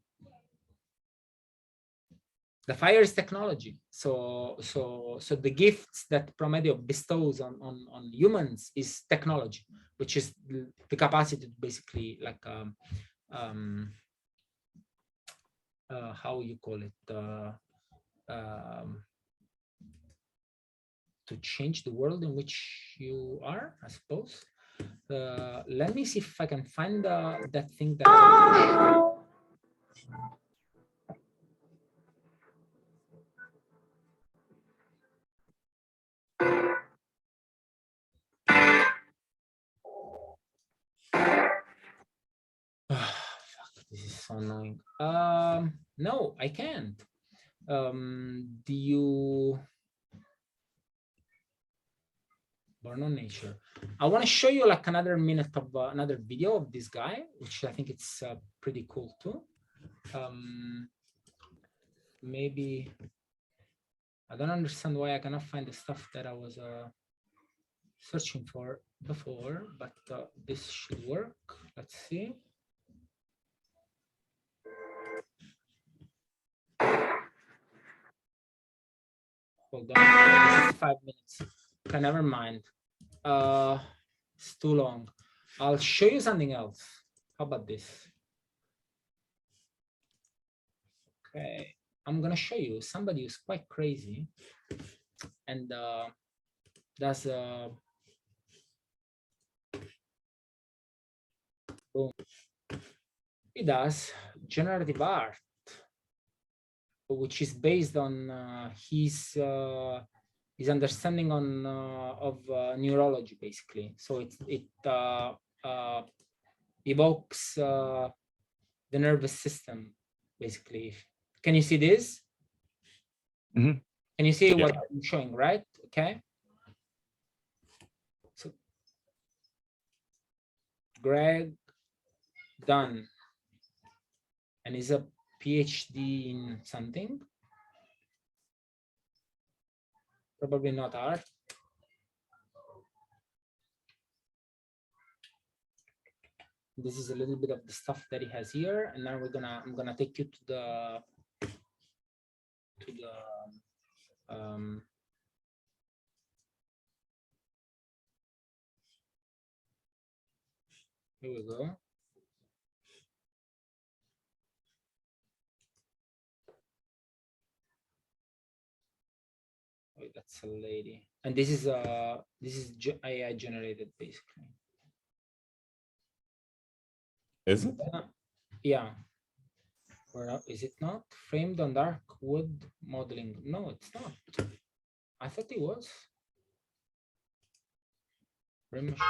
The fire is technology. So the gifts that Prometheus bestows on humans is technology. which is the capacity to basically like how you call it, to change the world in which you are, I suppose. Let me see if I can find that thing that fuck, this is so annoying. No, I can't. Do you Born on Nature? I want to show you like another minute of another video of this guy, which I think it's pretty cool too. Maybe I don't understand why I cannot find the stuff that I was searching for before, but this should work. Let's see. Hold on, this is 5 minutes. Okay, never mind. It's too long. I'll show you something else. How about this? Okay, I'm gonna show you somebody who's quite crazy, and that's boom. He does generative art, which is based on his understanding on of neurology, basically. So it evokes the nervous system, basically. Can you see this? Mhm. Can you see what Yeah. I'm showing, right? Okay. So Greg Dunn, and he's a PhD in something. Probably not art. This is a little bit of the stuff that he has here, and now I'm gonna take you to the here we go. Wait, that's a lady, and this is AI generated, basically. Is it? Yeah. Or is it not? Framed on dark wood modeling. No, it's not. I thought it was. Frame machine.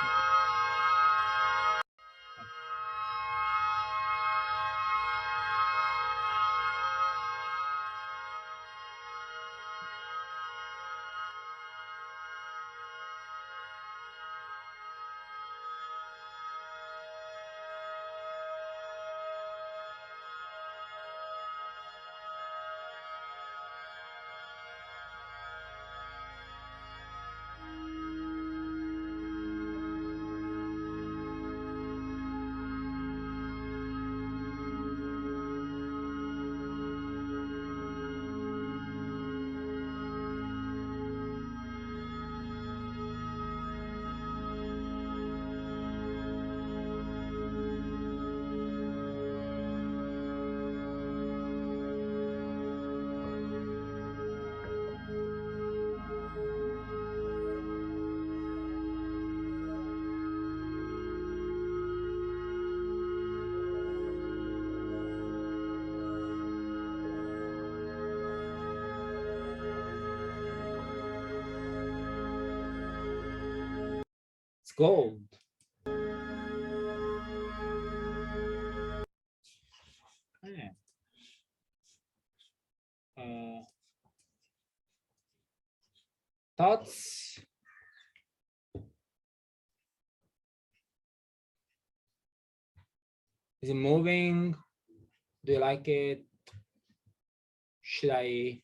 It's gold. Okay. Thoughts? Is it moving? Do you like it? Should I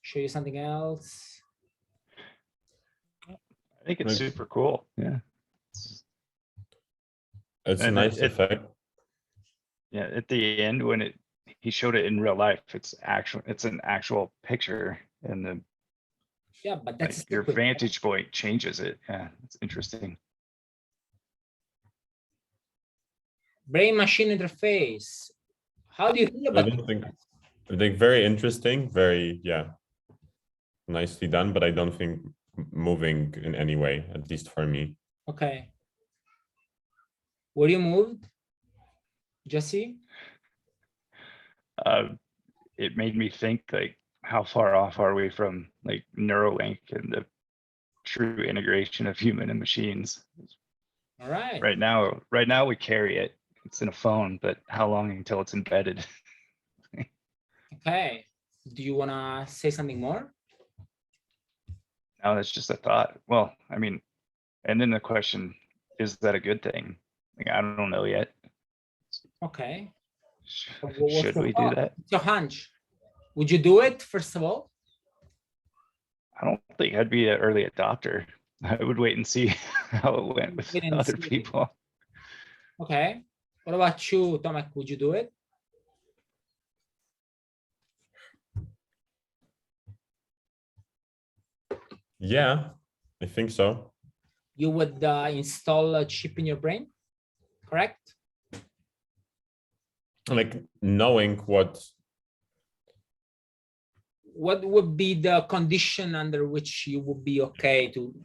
show you something else? I think it's Right. super cool. Yeah. It's a And nice it- effect. Yeah. At the end, when he showed it in real life, it's an actual picture, and the Yeah, but that's your stupid. vantage point changes it. Yeah, it's interesting. brain-machine interface. How do you feel I about don't think, I think very interesting, very, yeah, nicely done, but I don't think moving in any way, at least for me. Okay. Were you moved, Jesse? It made me think like, how far off are we from like Neuralink and the true integration of human and machines? All right. Right now we carry it. It's in a phone, but how long until it's embedded? Okay. Do you want to say something more? Now that's just a thought. Well, I mean, and then the question, is that a good thing? Like, I don't know yet. Okay. Should we do that? What's your hunch? Would you do it, first of all? I don't think I'd be an early adopter. I would wait and see how it went with Wait and other see. people. Okay. What about you, Tomek? Would you do it? Yeah, I think so. You would install a chip in your brain, correct? Like knowing what would be the condition under which you would be okay to,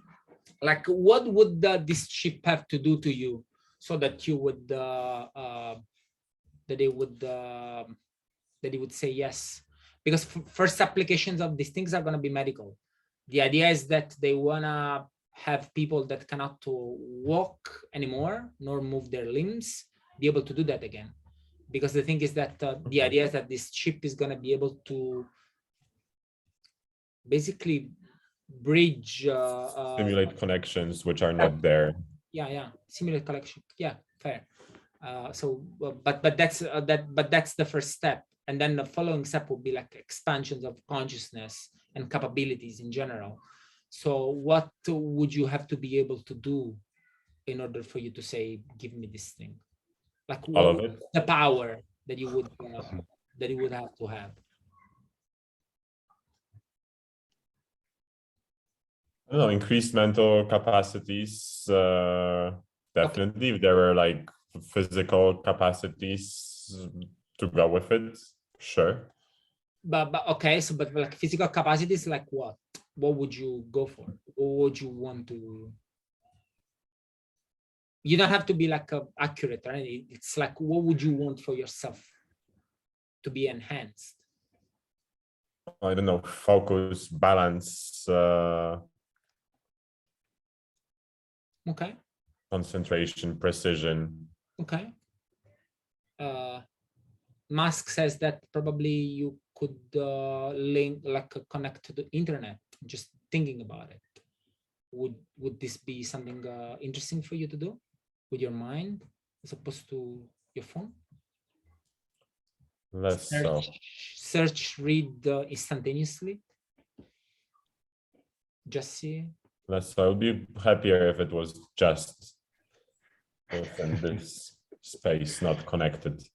like, what would this chip have to do to you so that you would that they would say yes? Because first applications of these things are going to be medical. The idea is that they want to have people that cannot walk anymore nor move their limbs be able to do that again, because the thing is that the idea is that this chip is going to be able to basically bridge simulate connections which are not there. Yeah, simulate connection. Yeah, fair. But that's the first step, and then the following step will be like expansions of consciousness and capabilities in general. So what would you have to be able to do in order for you to say, give me this thing? Like All of it. The power that you would have to have. I don't know, increased mental capacities, definitely. If there were like physical capacities to go with it, sure. But okay, so but like physical capacities, like what? What would you go for? What would you want to? You don't have to be like accurate, right? It's like, what would you want for yourself to be enhanced? I don't know, focus, balance, Okay. concentration, precision. Okay. Musk says that probably you could link, like connect to the internet. Just thinking about it, would this be something interesting for you to do with your mind as opposed to your phone? Less so. Search, read instantaneously. Just see. Less so. I would be happier if it was just within this space, not connected To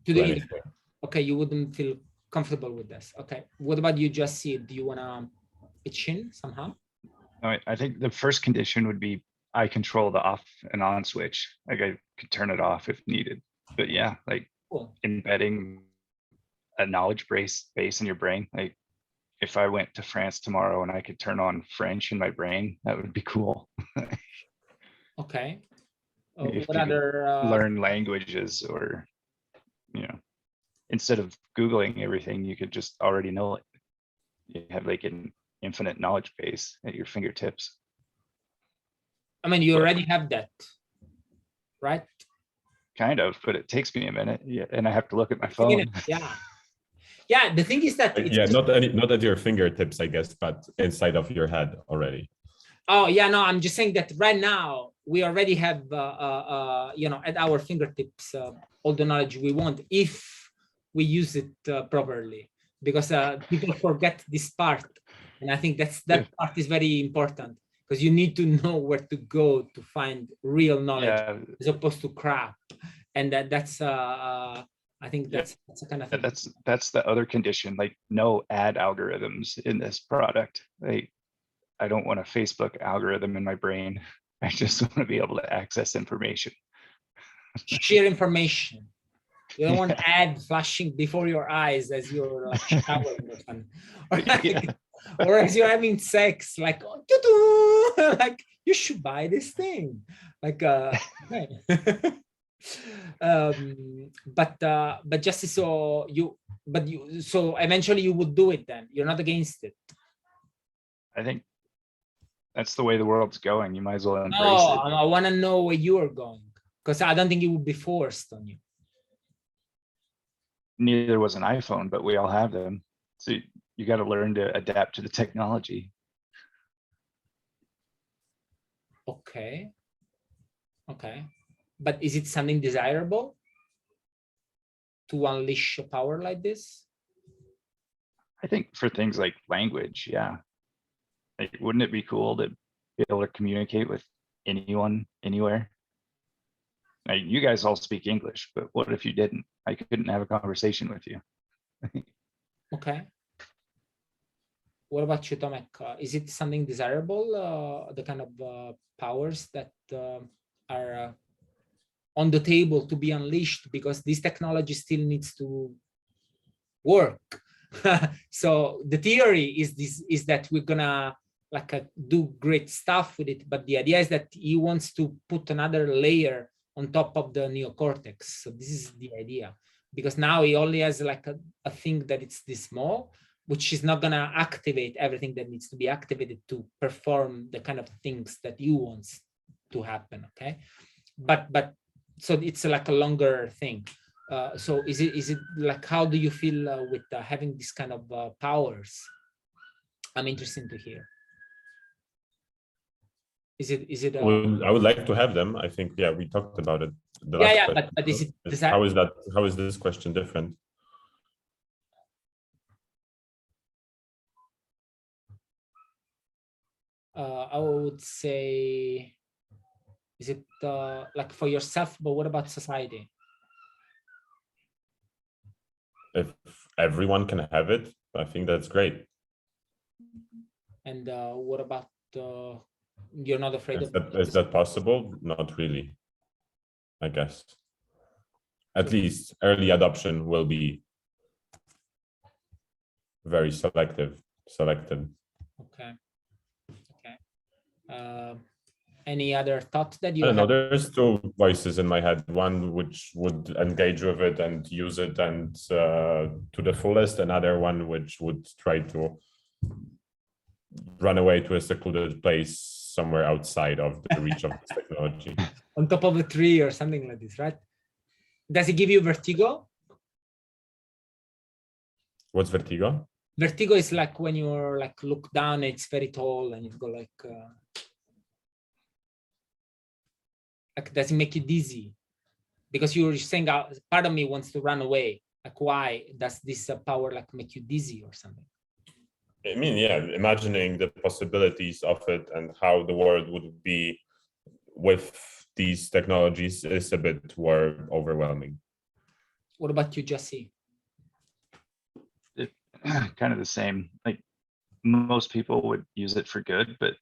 to the anything. internet. Okay, you wouldn't feel comfortable with this. Okay, what about you, Just see? Do you want to pitch in somehow? I think the first condition would be I control the off and on switch. Like I could turn it off if needed. But yeah, like Cool. embedding a knowledge base in your brain. Like if I went to France tomorrow and I could turn on French in my brain, that would be cool. Okay. If What you other learn languages, or instead of Googling everything, you could just already know it. You have like an infinite knowledge base at your fingertips. I mean, you already have that, right? Kind of, but it takes me a minute. Yeah, and I have to look at my phone. Yeah, the thing is that Yeah, not at your fingertips, I guess, but inside of your head already. Oh yeah, no, I'm just saying that right now we already have at our fingertips all the knowledge we want if we use it properly, because people forget this part, and I think that part is very important, because you need to know where to go to find real knowledge as opposed to crap, and that's I think that's the kind of thing. That's the other condition, like no ad algorithms in this product. Like I don't want a Facebook algorithm in my brain. I just want to be able to access information. sheer information. You don't want ad flashing before your eyes as you're like showering or something, or, like, or as you're having sex, like like you should buy this thing, like right. But just so you, so eventually you would do it. Then you're not against it. I think that's the way the world's going. You might as well embrace No, it. I want to know where you are going, because I don't think it would be forced on you. Neither was an iPhone, but we all have them. So you got to learn to adapt to the technology. Okay. Okay. But is it something desirable to unleash a power like this? I think for things like language, yeah. Like, wouldn't it be cool to be able to communicate with anyone, anywhere? Now, you guys all speak English, but what if you didn't? I couldn't have a conversation with you. Okay. What about you, Tomek? Is it something desirable, the kind of powers that are on the table to be unleashed, because this technology still needs to work? So the theory is that we're gonna do great stuff with it, but the idea is that he wants to put another layer on top of the neocortex. So this is the idea, because now he only has like a thing that it's this small, which is not gonna activate everything that needs to be activated to perform the kind of things that you want to happen. Okay, but so it's like a longer thing. So is it like, how do you feel with having this kind of powers? I'm interested to hear. Is it Well, I would like to have them. I think, yeah, we talked about it. Yeah, but is it how is that? How is this question different? I would say, is it like for yourself, but what about society? If everyone can have it, I think that's great. And what about you're not afraid of? Is that possible? Not really, I guess. At least early adoption will be very selected. Okay. Any other thoughts that you I don't know. have? There's two voices in my head. One which would engage with it and use it and to the fullest. Another one which would try to run away to a secluded place somewhere outside of the reach of this technology. On top of a tree or something like this, right? Does it give you vertigo? What's vertigo? Vertigo is like when you're like look down, it's very tall, and you go like does it make you dizzy? Because you were saying part of me wants to run away. Like, why does this power like make you dizzy or something? I mean, yeah, imagining the possibilities of it and how the world would be with these technologies is a bit more overwhelming. What about you, Jesse? Kind of the same. Like, most people would use it for good, but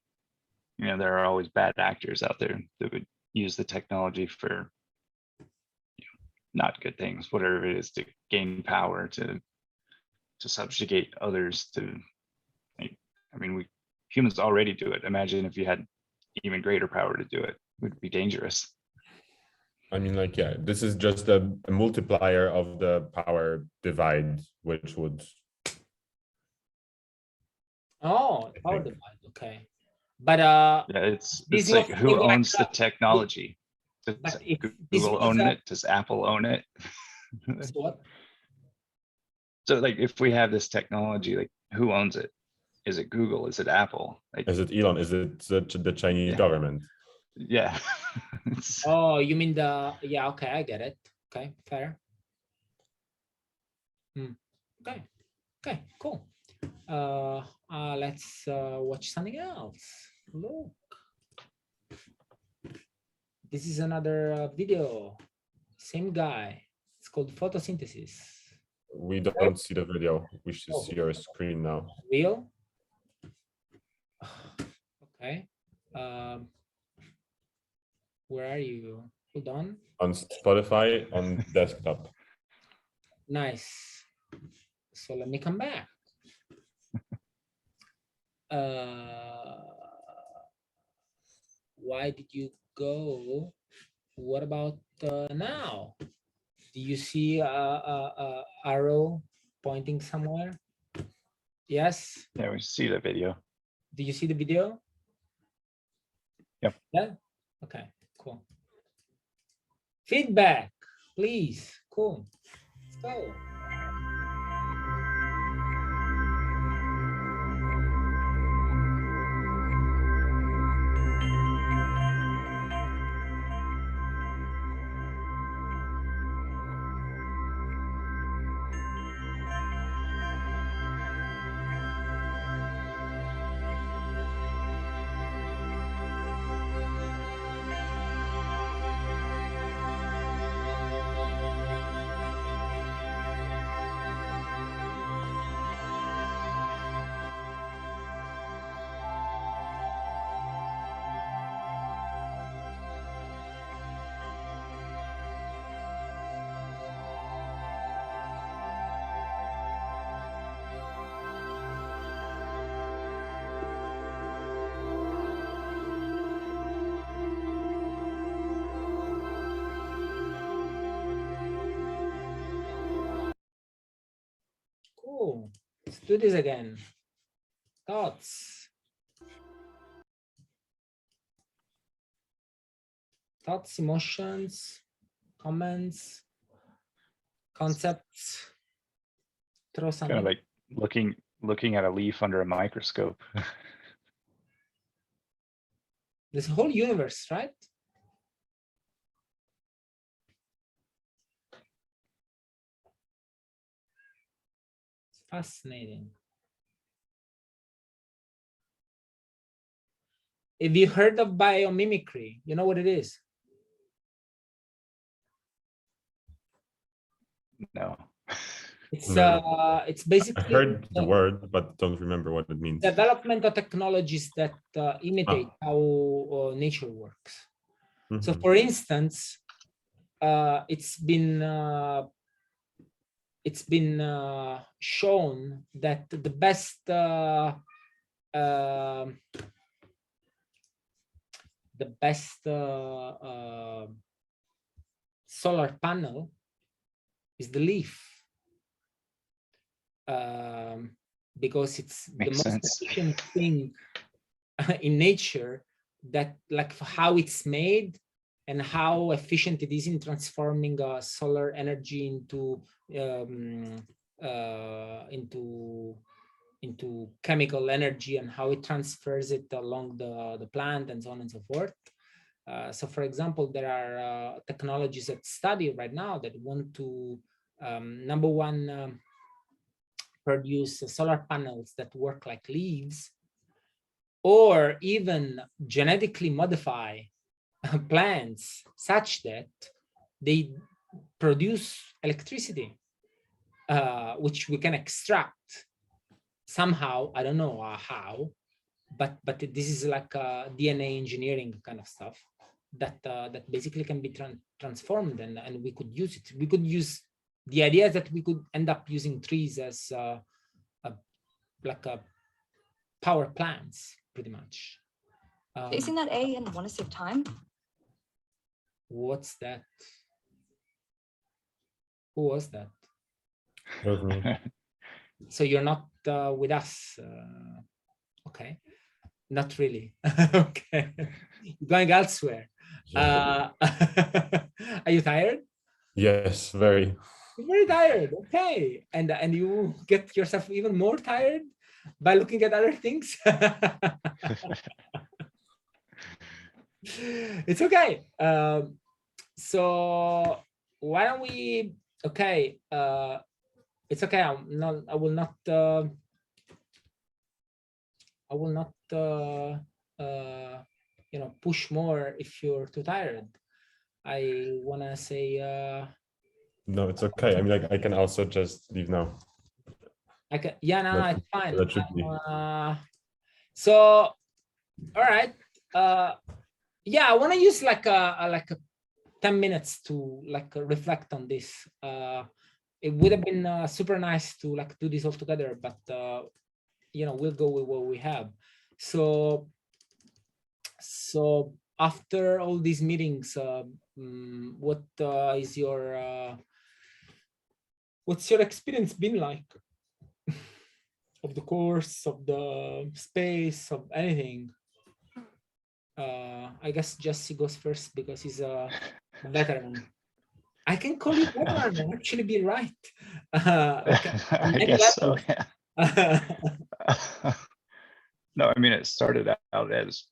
you know, there are always bad actors out there that would use the technology for not good things, whatever it is, to gain power, to subjugate others, to like, I mean, we humans already do it. Imagine if you had even greater power to do it. It would be dangerous. I mean, like, yeah, this is just a multiplier of the power divide, which would. Oh, power divide. Okay, but yeah, it's like, who owns the technology? Does Google own it? Does Apple own it? What? So like, if we have this technology, like, who owns it? Is it Google? Is it Apple? Like, is it Elon? Is it the Chinese government? Yeah. Oh, you mean yeah, okay, I get it. Okay, fair. Okay, cool. Let's watch something else. Look, this is another video. Same guy. It's called photosynthesis. We don't see the video. We should see your screen now. Real? Okay. Where are you? Hold on. On Spotify on desktop. Nice. So let me come back. Why did you go? What about now? Do you see a arrow pointing somewhere? Yes. Yeah, we see the video. Do you see the video? Yep. Yeah. Okay. Cool. Feedback, please. Cool. Let's go. Cool. Let's do this again. Thoughts? Thoughts, emotions, comments, concepts. Throw some. Kind of like looking at a leaf under a microscope. This whole universe, right? It's fascinating. If you heard of biomimicry, you know what it is? No. It's No. it's I basically heard the word, but don't remember what it means. development of technologies that imitate how nature works. So, Mhm. for instance, it's been shown that the best solar panel is the leaf, because it's the Makes most sense. efficient thing in nature, that like for how it's made and how efficient it is in transforming solar energy into chemical energy, and how it transfers it along the plant and so on and so forth. So, for example, there are technologies that study right now that want to, number one, produce solar panels that work like leaves, or even genetically modify plants such that they produce electricity, which we can extract somehow. I don't know how, but this is like DNA engineering kind of stuff that that basically can be transformed, and we could use it. We could use the idea that we could end up using trees as like a power plants, pretty much. Facing that A and want to save time? What's that? Who was that? That was me. So you're not with us. Okay. Not really. Okay. You're going elsewhere. Yeah. Are you tired? Yes, very. You're very tired. Okay. And you get yourself even more tired by looking at other things. It's okay. So why don't we? Okay. It's okay. I will not. Push more if you're too tired. I wanna say. No, it's okay. I mean, like, I can also just leave now. I can. Yeah, no, That- it's fine. that should be. So, all right. Yeah, I want to use like a 10 minutes to like reflect on this. It would have been super nice to like do this all together, but you know, we'll go with what we have. So after all these meetings, what is your what's your experience been like of the course, of the space, of anything? I guess Jesse goes first because he's a veteran. I can call you veteran and actually be right. Okay. I guess so, yeah. No, I mean, it started out as,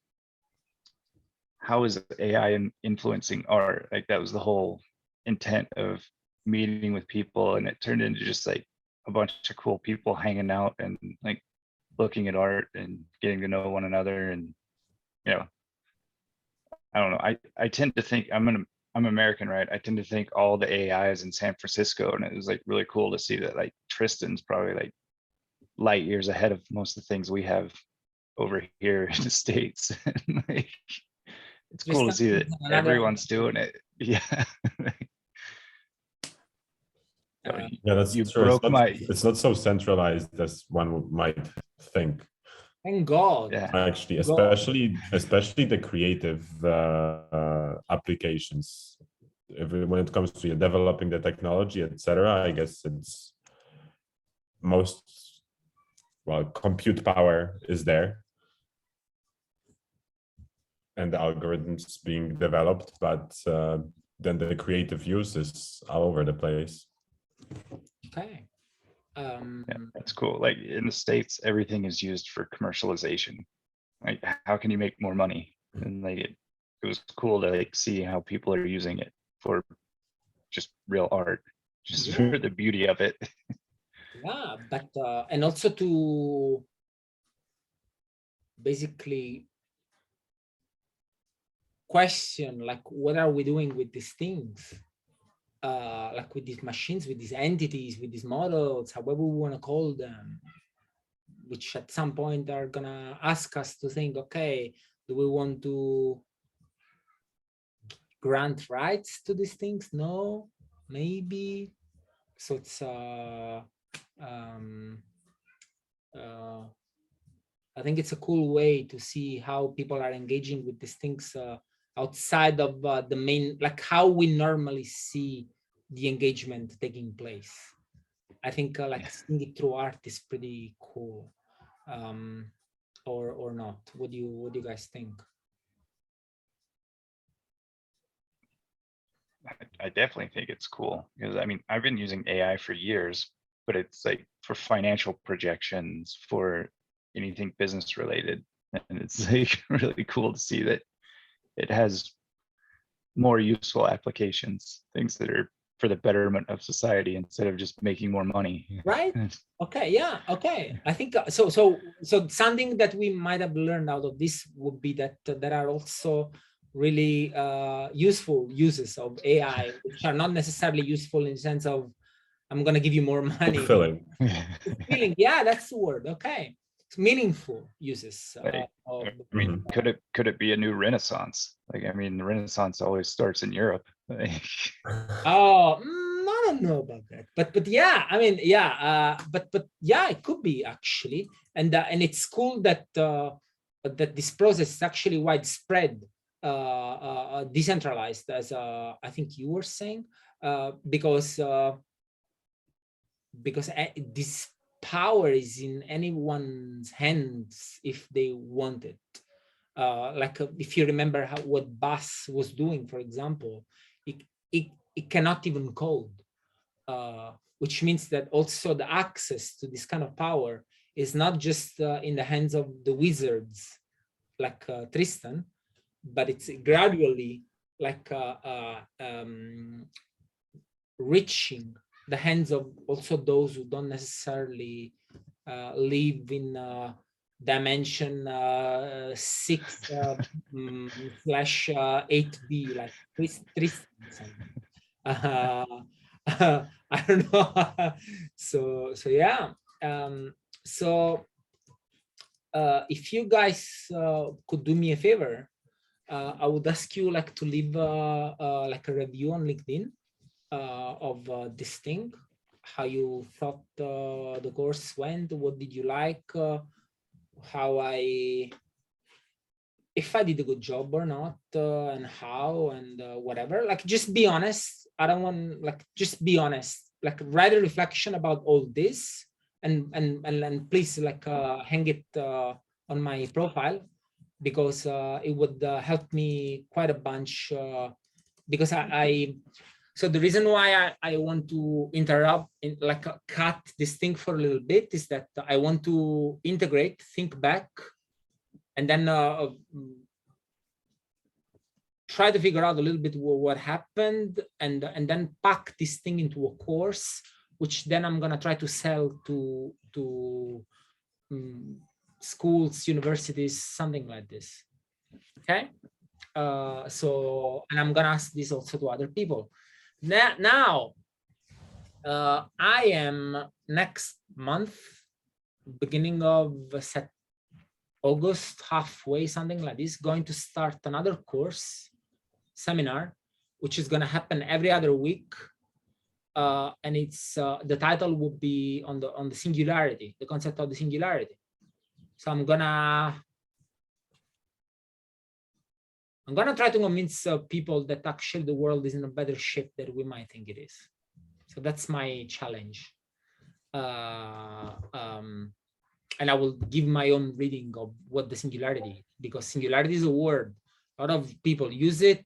how is AI influencing art? Like that was the whole intent of meeting with people, and it turned into just like a bunch of cool people hanging out and like looking at art and getting to know one another. And you know, I don't know, I tend to think I'm American, right? I tend to think all the AI is in San Francisco, and it was like really cool to see that like Tristan's probably like light years ahead of most of the things we have over here in the States. Like, it's cool to see that everyone's doing it. Yeah. Yeah, that's You true. broke It's not so centralized as one might think. Thank God. Yeah. Actually, especially the creative applications. When it comes to developing the technology, etc., I guess it's most, well, compute power is there, and the algorithms being developed, but then the creative use is all over the place. Okay. Yeah, that's cool. Like in the States, everything is used for commercialization. Like, how can you make more money? And like it was cool to like see how people are using it for just real art, just for the beauty of it. Yeah, but and also to basically question, like, what are we doing with these things? Like with these machines, with these entities, with these models, however we want to call them, which at some point are gonna ask us to think, okay, do we want to grant rights to these things? No, maybe. So it's I think it's a cool way to see how people are engaging with these things outside of the main, like how we normally see the engagement taking place. I think like seeing it through art is pretty cool, or not. What do you guys think? I definitely think it's cool, because I mean, I've been using AI for years, but it's like for financial projections, for anything business related. And it's like really cool to see that it has more useful applications, things that are for the betterment of society instead of just making more money. Right? Okay, yeah, okay. I think so something that we might have learned out of this would be that there are also really useful uses of AI, which are not necessarily useful in the sense of I'm gonna give you more money. Fulfilling. Fulfilling, yeah, that's the word. Okay, it's meaningful uses. Like, of, I mean, could it be a new Renaissance? Like, I mean, the Renaissance always starts in Europe. Oh, I don't know about that, but yeah, I mean, yeah, but yeah, it could be actually, and it's cool that that this process is actually widespread, decentralized, as I think you were saying, because this power is in anyone's hands if they want it. Like if you remember what Bass was doing, for example, it cannot even code, which means that also the access to this kind of power is not just in the hands of the wizards like Tristan, but it's gradually like reaching the hands of also those who don't necessarily live in dimension 6/8B like Tristan. I don't know. So yeah. So if you guys could do me a favor, I would ask you like to leave like a review on LinkedIn of this thing, how you thought the course went, what did you like, how if I did a good job or not, and how, and whatever. Like, just be honest. I don't want, like, just be honest. Like, write a reflection about all this, and please, like, hang it on my profile, because it would help me quite a bunch. Because so the reason why I want to interrupt, like cut this thing for a little bit, is that I want to integrate, think back, and then try to figure out a little bit what happened, and then pack this thing into a course, which then I'm gonna try to sell to schools, universities, something like this. Okay. So, and I'm gonna ask this also to other people. Now, I am next month, beginning of August, halfway, something like this, going to start another course, seminar, which is gonna happen every other week, and it's the title would be on the singularity, the concept of the singularity. So I'm gonna try to convince people that actually the world is in a better shape than we might think it is. So that's my challenge. And I will give my own reading of what the singularity is, because singularity is a word. A lot of people use it,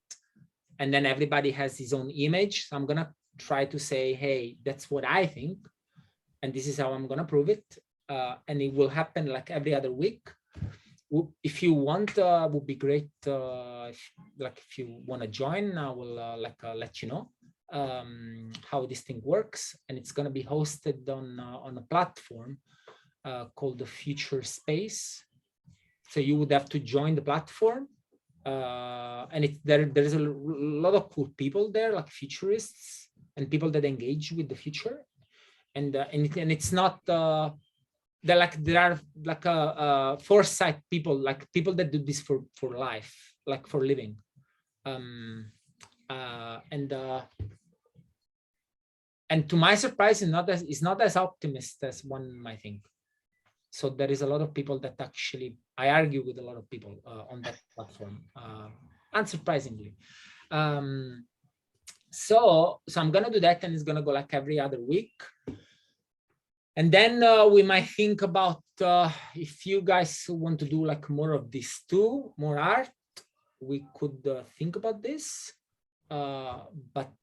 and then everybody has his own image. So I'm gonna try to say, hey, that's what I think, and this is how I'm gonna prove it. And it will happen like every other week. If you want, would be great. If you want to join, I will let you know how this thing works, and it's going to be hosted on a platform called the Future Space. So you would have to join the platform, and there's a lot of cool people there, like futurists and people that engage with the future, and it's not. There are like foresight people, like people that do this for life, like for living, and to my surprise, it's not as optimist as one might think. So there is a lot of people that actually, I argue with a lot of people on that platform, unsurprisingly. So I'm gonna do that, and it's gonna go like every other week. And then we might think about if you guys want to do like more of this too, more art, we could think about this. But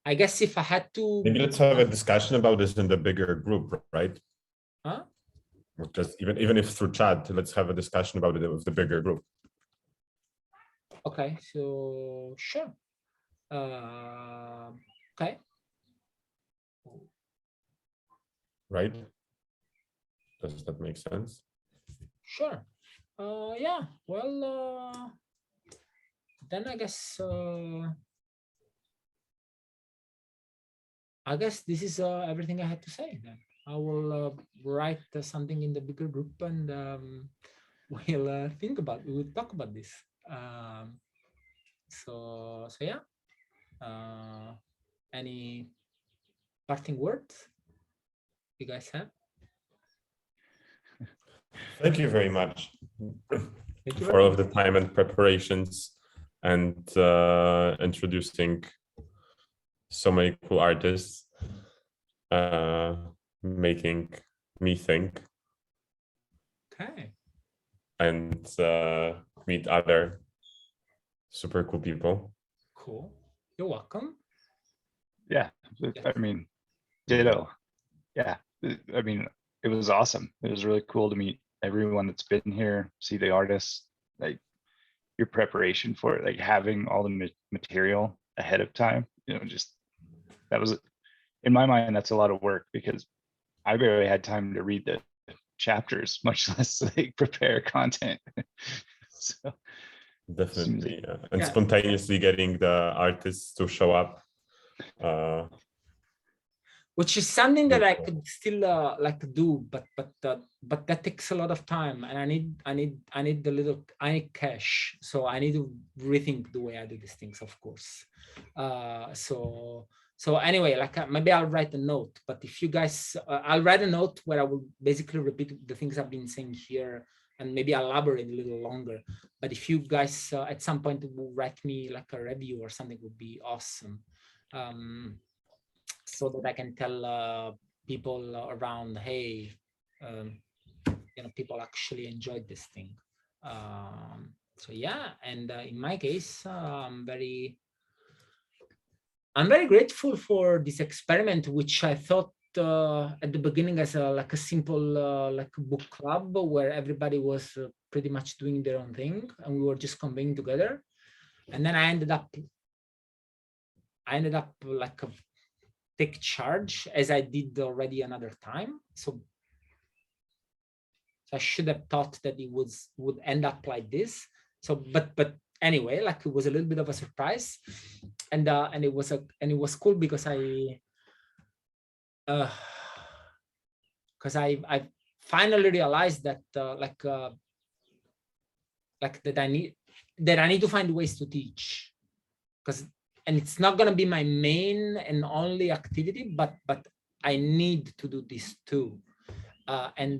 I guess if I had to, maybe let's have a discussion about this in the bigger group, right? Huh? Or just even if through chat, let's have a discussion about it with the bigger group. Okay, so sure. Okay. Right? Does that make sense? Sure. Yeah. Well, then I guess this is everything I had to say. Then I will write something in the bigger group, and we'll think about. We will talk about this. So yeah. Any parting words you guys have? Thank you very much Thank you for all of the time and preparations, and introducing so many cool artists, making me think. Okay. And meet other super cool people. Cool. You're welcome. Yeah, I mean, ditto. Yeah, I mean, it was awesome. It was really cool to meet everyone that's been here, see the artists, like your preparation for it, like having all the material ahead of time, just that was, in my mind, that's a lot of work, because I barely had time to read the chapters, much less like prepare content. So definitely, yeah. And spontaneously getting the artists to show up. which is something that I could still like do, but that takes a lot of time, and I need cash, so I need to rethink the way I do these things, of course. So anyway, like maybe I'll write a note, but if you guys, I'll write a note where I will basically repeat the things I've been saying here and maybe elaborate a little longer. But if you guys at some point will write me like a review or something, would be awesome. So that I can tell people around, hey, people actually enjoyed this thing. So yeah, and in my case, I'm very grateful for this experiment, which I thought at the beginning as like a simple like a book club where everybody was pretty much doing their own thing and we were just convening together. And then I ended up like a take charge, as I did already another time. So I should have thought that it would end up like this. So, but anyway, like it was a little bit of a surprise, and it was cool because I finally realized that that I need to find ways to teach, and it's not going to be my main and only activity, but I need to do this too, and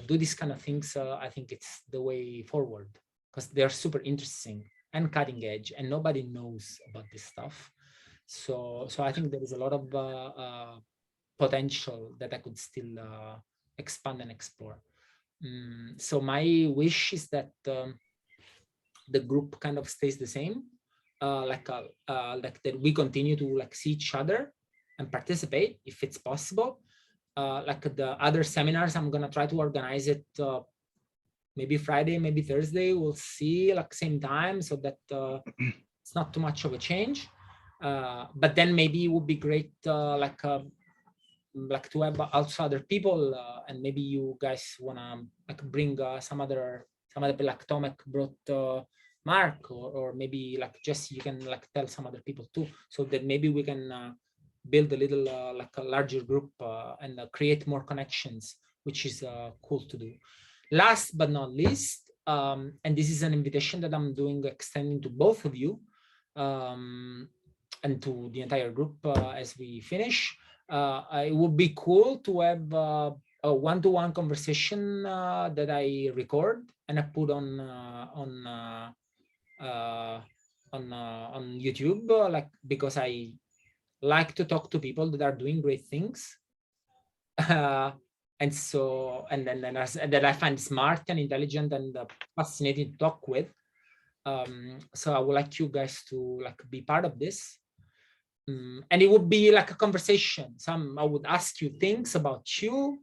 do these kind of things. I think it's the way forward because they're super interesting and cutting edge, and nobody knows about this stuff. So I think there is a lot of potential that I could still expand and explore. So my wish is that the group kind of stays the same, like that we continue to like see each other and participate if it's possible. Like the other seminars, I'm gonna try to organize it maybe Friday, maybe Thursday. We'll see, like same time, so that it's not too much of a change. But then maybe it would be great, like to have also other people, and maybe you guys wanna like bring some other people, like Tomek brought Mark, or maybe like Jesse, you can like tell some other people too, so that maybe we can build a little like a larger group and create more connections, which is cool to do. Last but not least, and this is an invitation that I'm doing, extending to both of you and to the entire group as we finish. It would be cool to have a one-to-one conversation that I record and I put on YouTube, like because I like to talk to people that are doing great things, and so that I find smart and intelligent and fascinating to talk with. So I would like you guys to like be part of this. And it would be like a conversation. I would ask you things about you.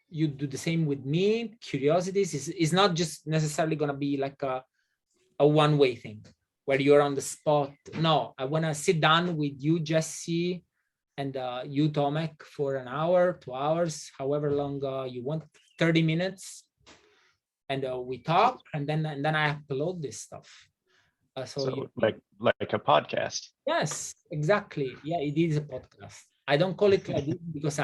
You do the same with me. Curiosities is not just necessarily going to be like a one-way thing where you're on the spot. No, I want to sit down with you, Jesse, and you, Tomek, for an hour, 2 hours, however long you want, 30 minutes, and we talk, and then I upload this stuff. So like a podcast. Yes, exactly. Yeah, it is a podcast. I don't call it like this because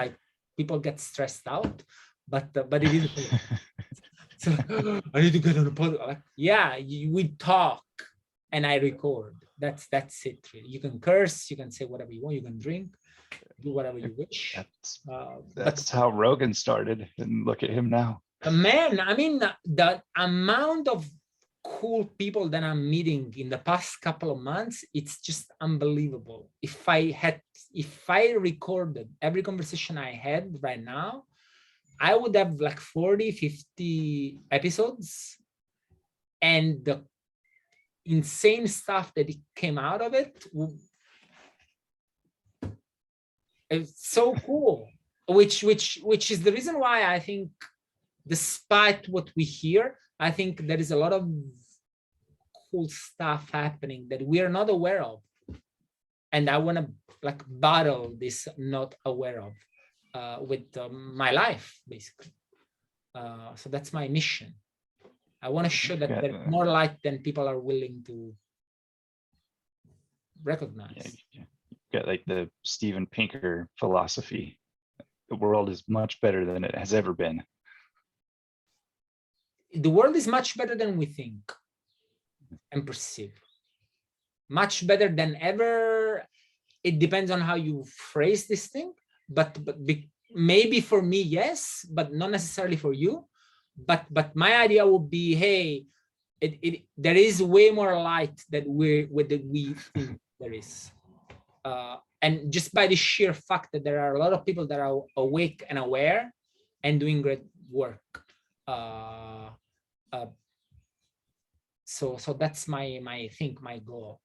people get stressed out, but it is a podcast. So I need to get on a podcast. Like, yeah, we talk and I record. That's it. Really. You can curse, you can say whatever you want, you can drink, do whatever you wish. That's how Rogan started, and look at him now. Man, I mean, the amount of cool people that I'm meeting in the past couple of months, it's just unbelievable. If I recorded every conversation I had right now, I would have like 40, 50 episodes, and the insane stuff that it came out of it, it's so cool. Which is the reason why I think, despite what we hear, I think there is a lot of cool stuff happening that we are not aware of, and I want to like battle this not aware of with my life, basically. So that's my mission. I want to show that there's more light than people are willing to recognize. Yeah. got like the Steven Pinker philosophy. The world is much better than it has ever been. The world is much better than we think and perceive. Much better than ever. It depends on how you phrase this thing, but maybe for me, yes, but not necessarily for you. But my idea would be, hey, there is way more light that we think there is. And just by the sheer fact that there are a lot of people that are awake and aware and doing great work. So that's my goal.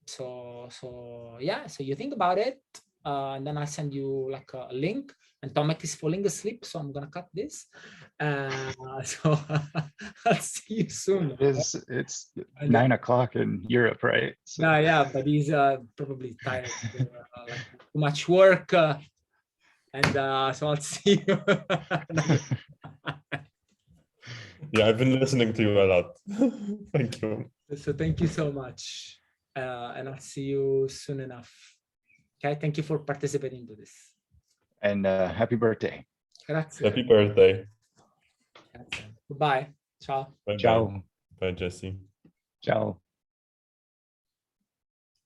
So yeah, so you think about it, and then I'll send you like a link. And Tomek is falling asleep, so I'm gonna cut this. So I'll see you soon. It's 9 o'clock in Europe, right? So. Yeah, but he's probably tired. Like too much work, and so I'll see you. Yeah, I've been listening to you a lot. Thank you. So thank you so much, and I'll see you soon enough. Okay, thank you for participating to this. And happy birthday. Grazie. Happy birthday. Grazie. Goodbye. Ciao. Bye. Ciao. Bye, Jesse. Ciao.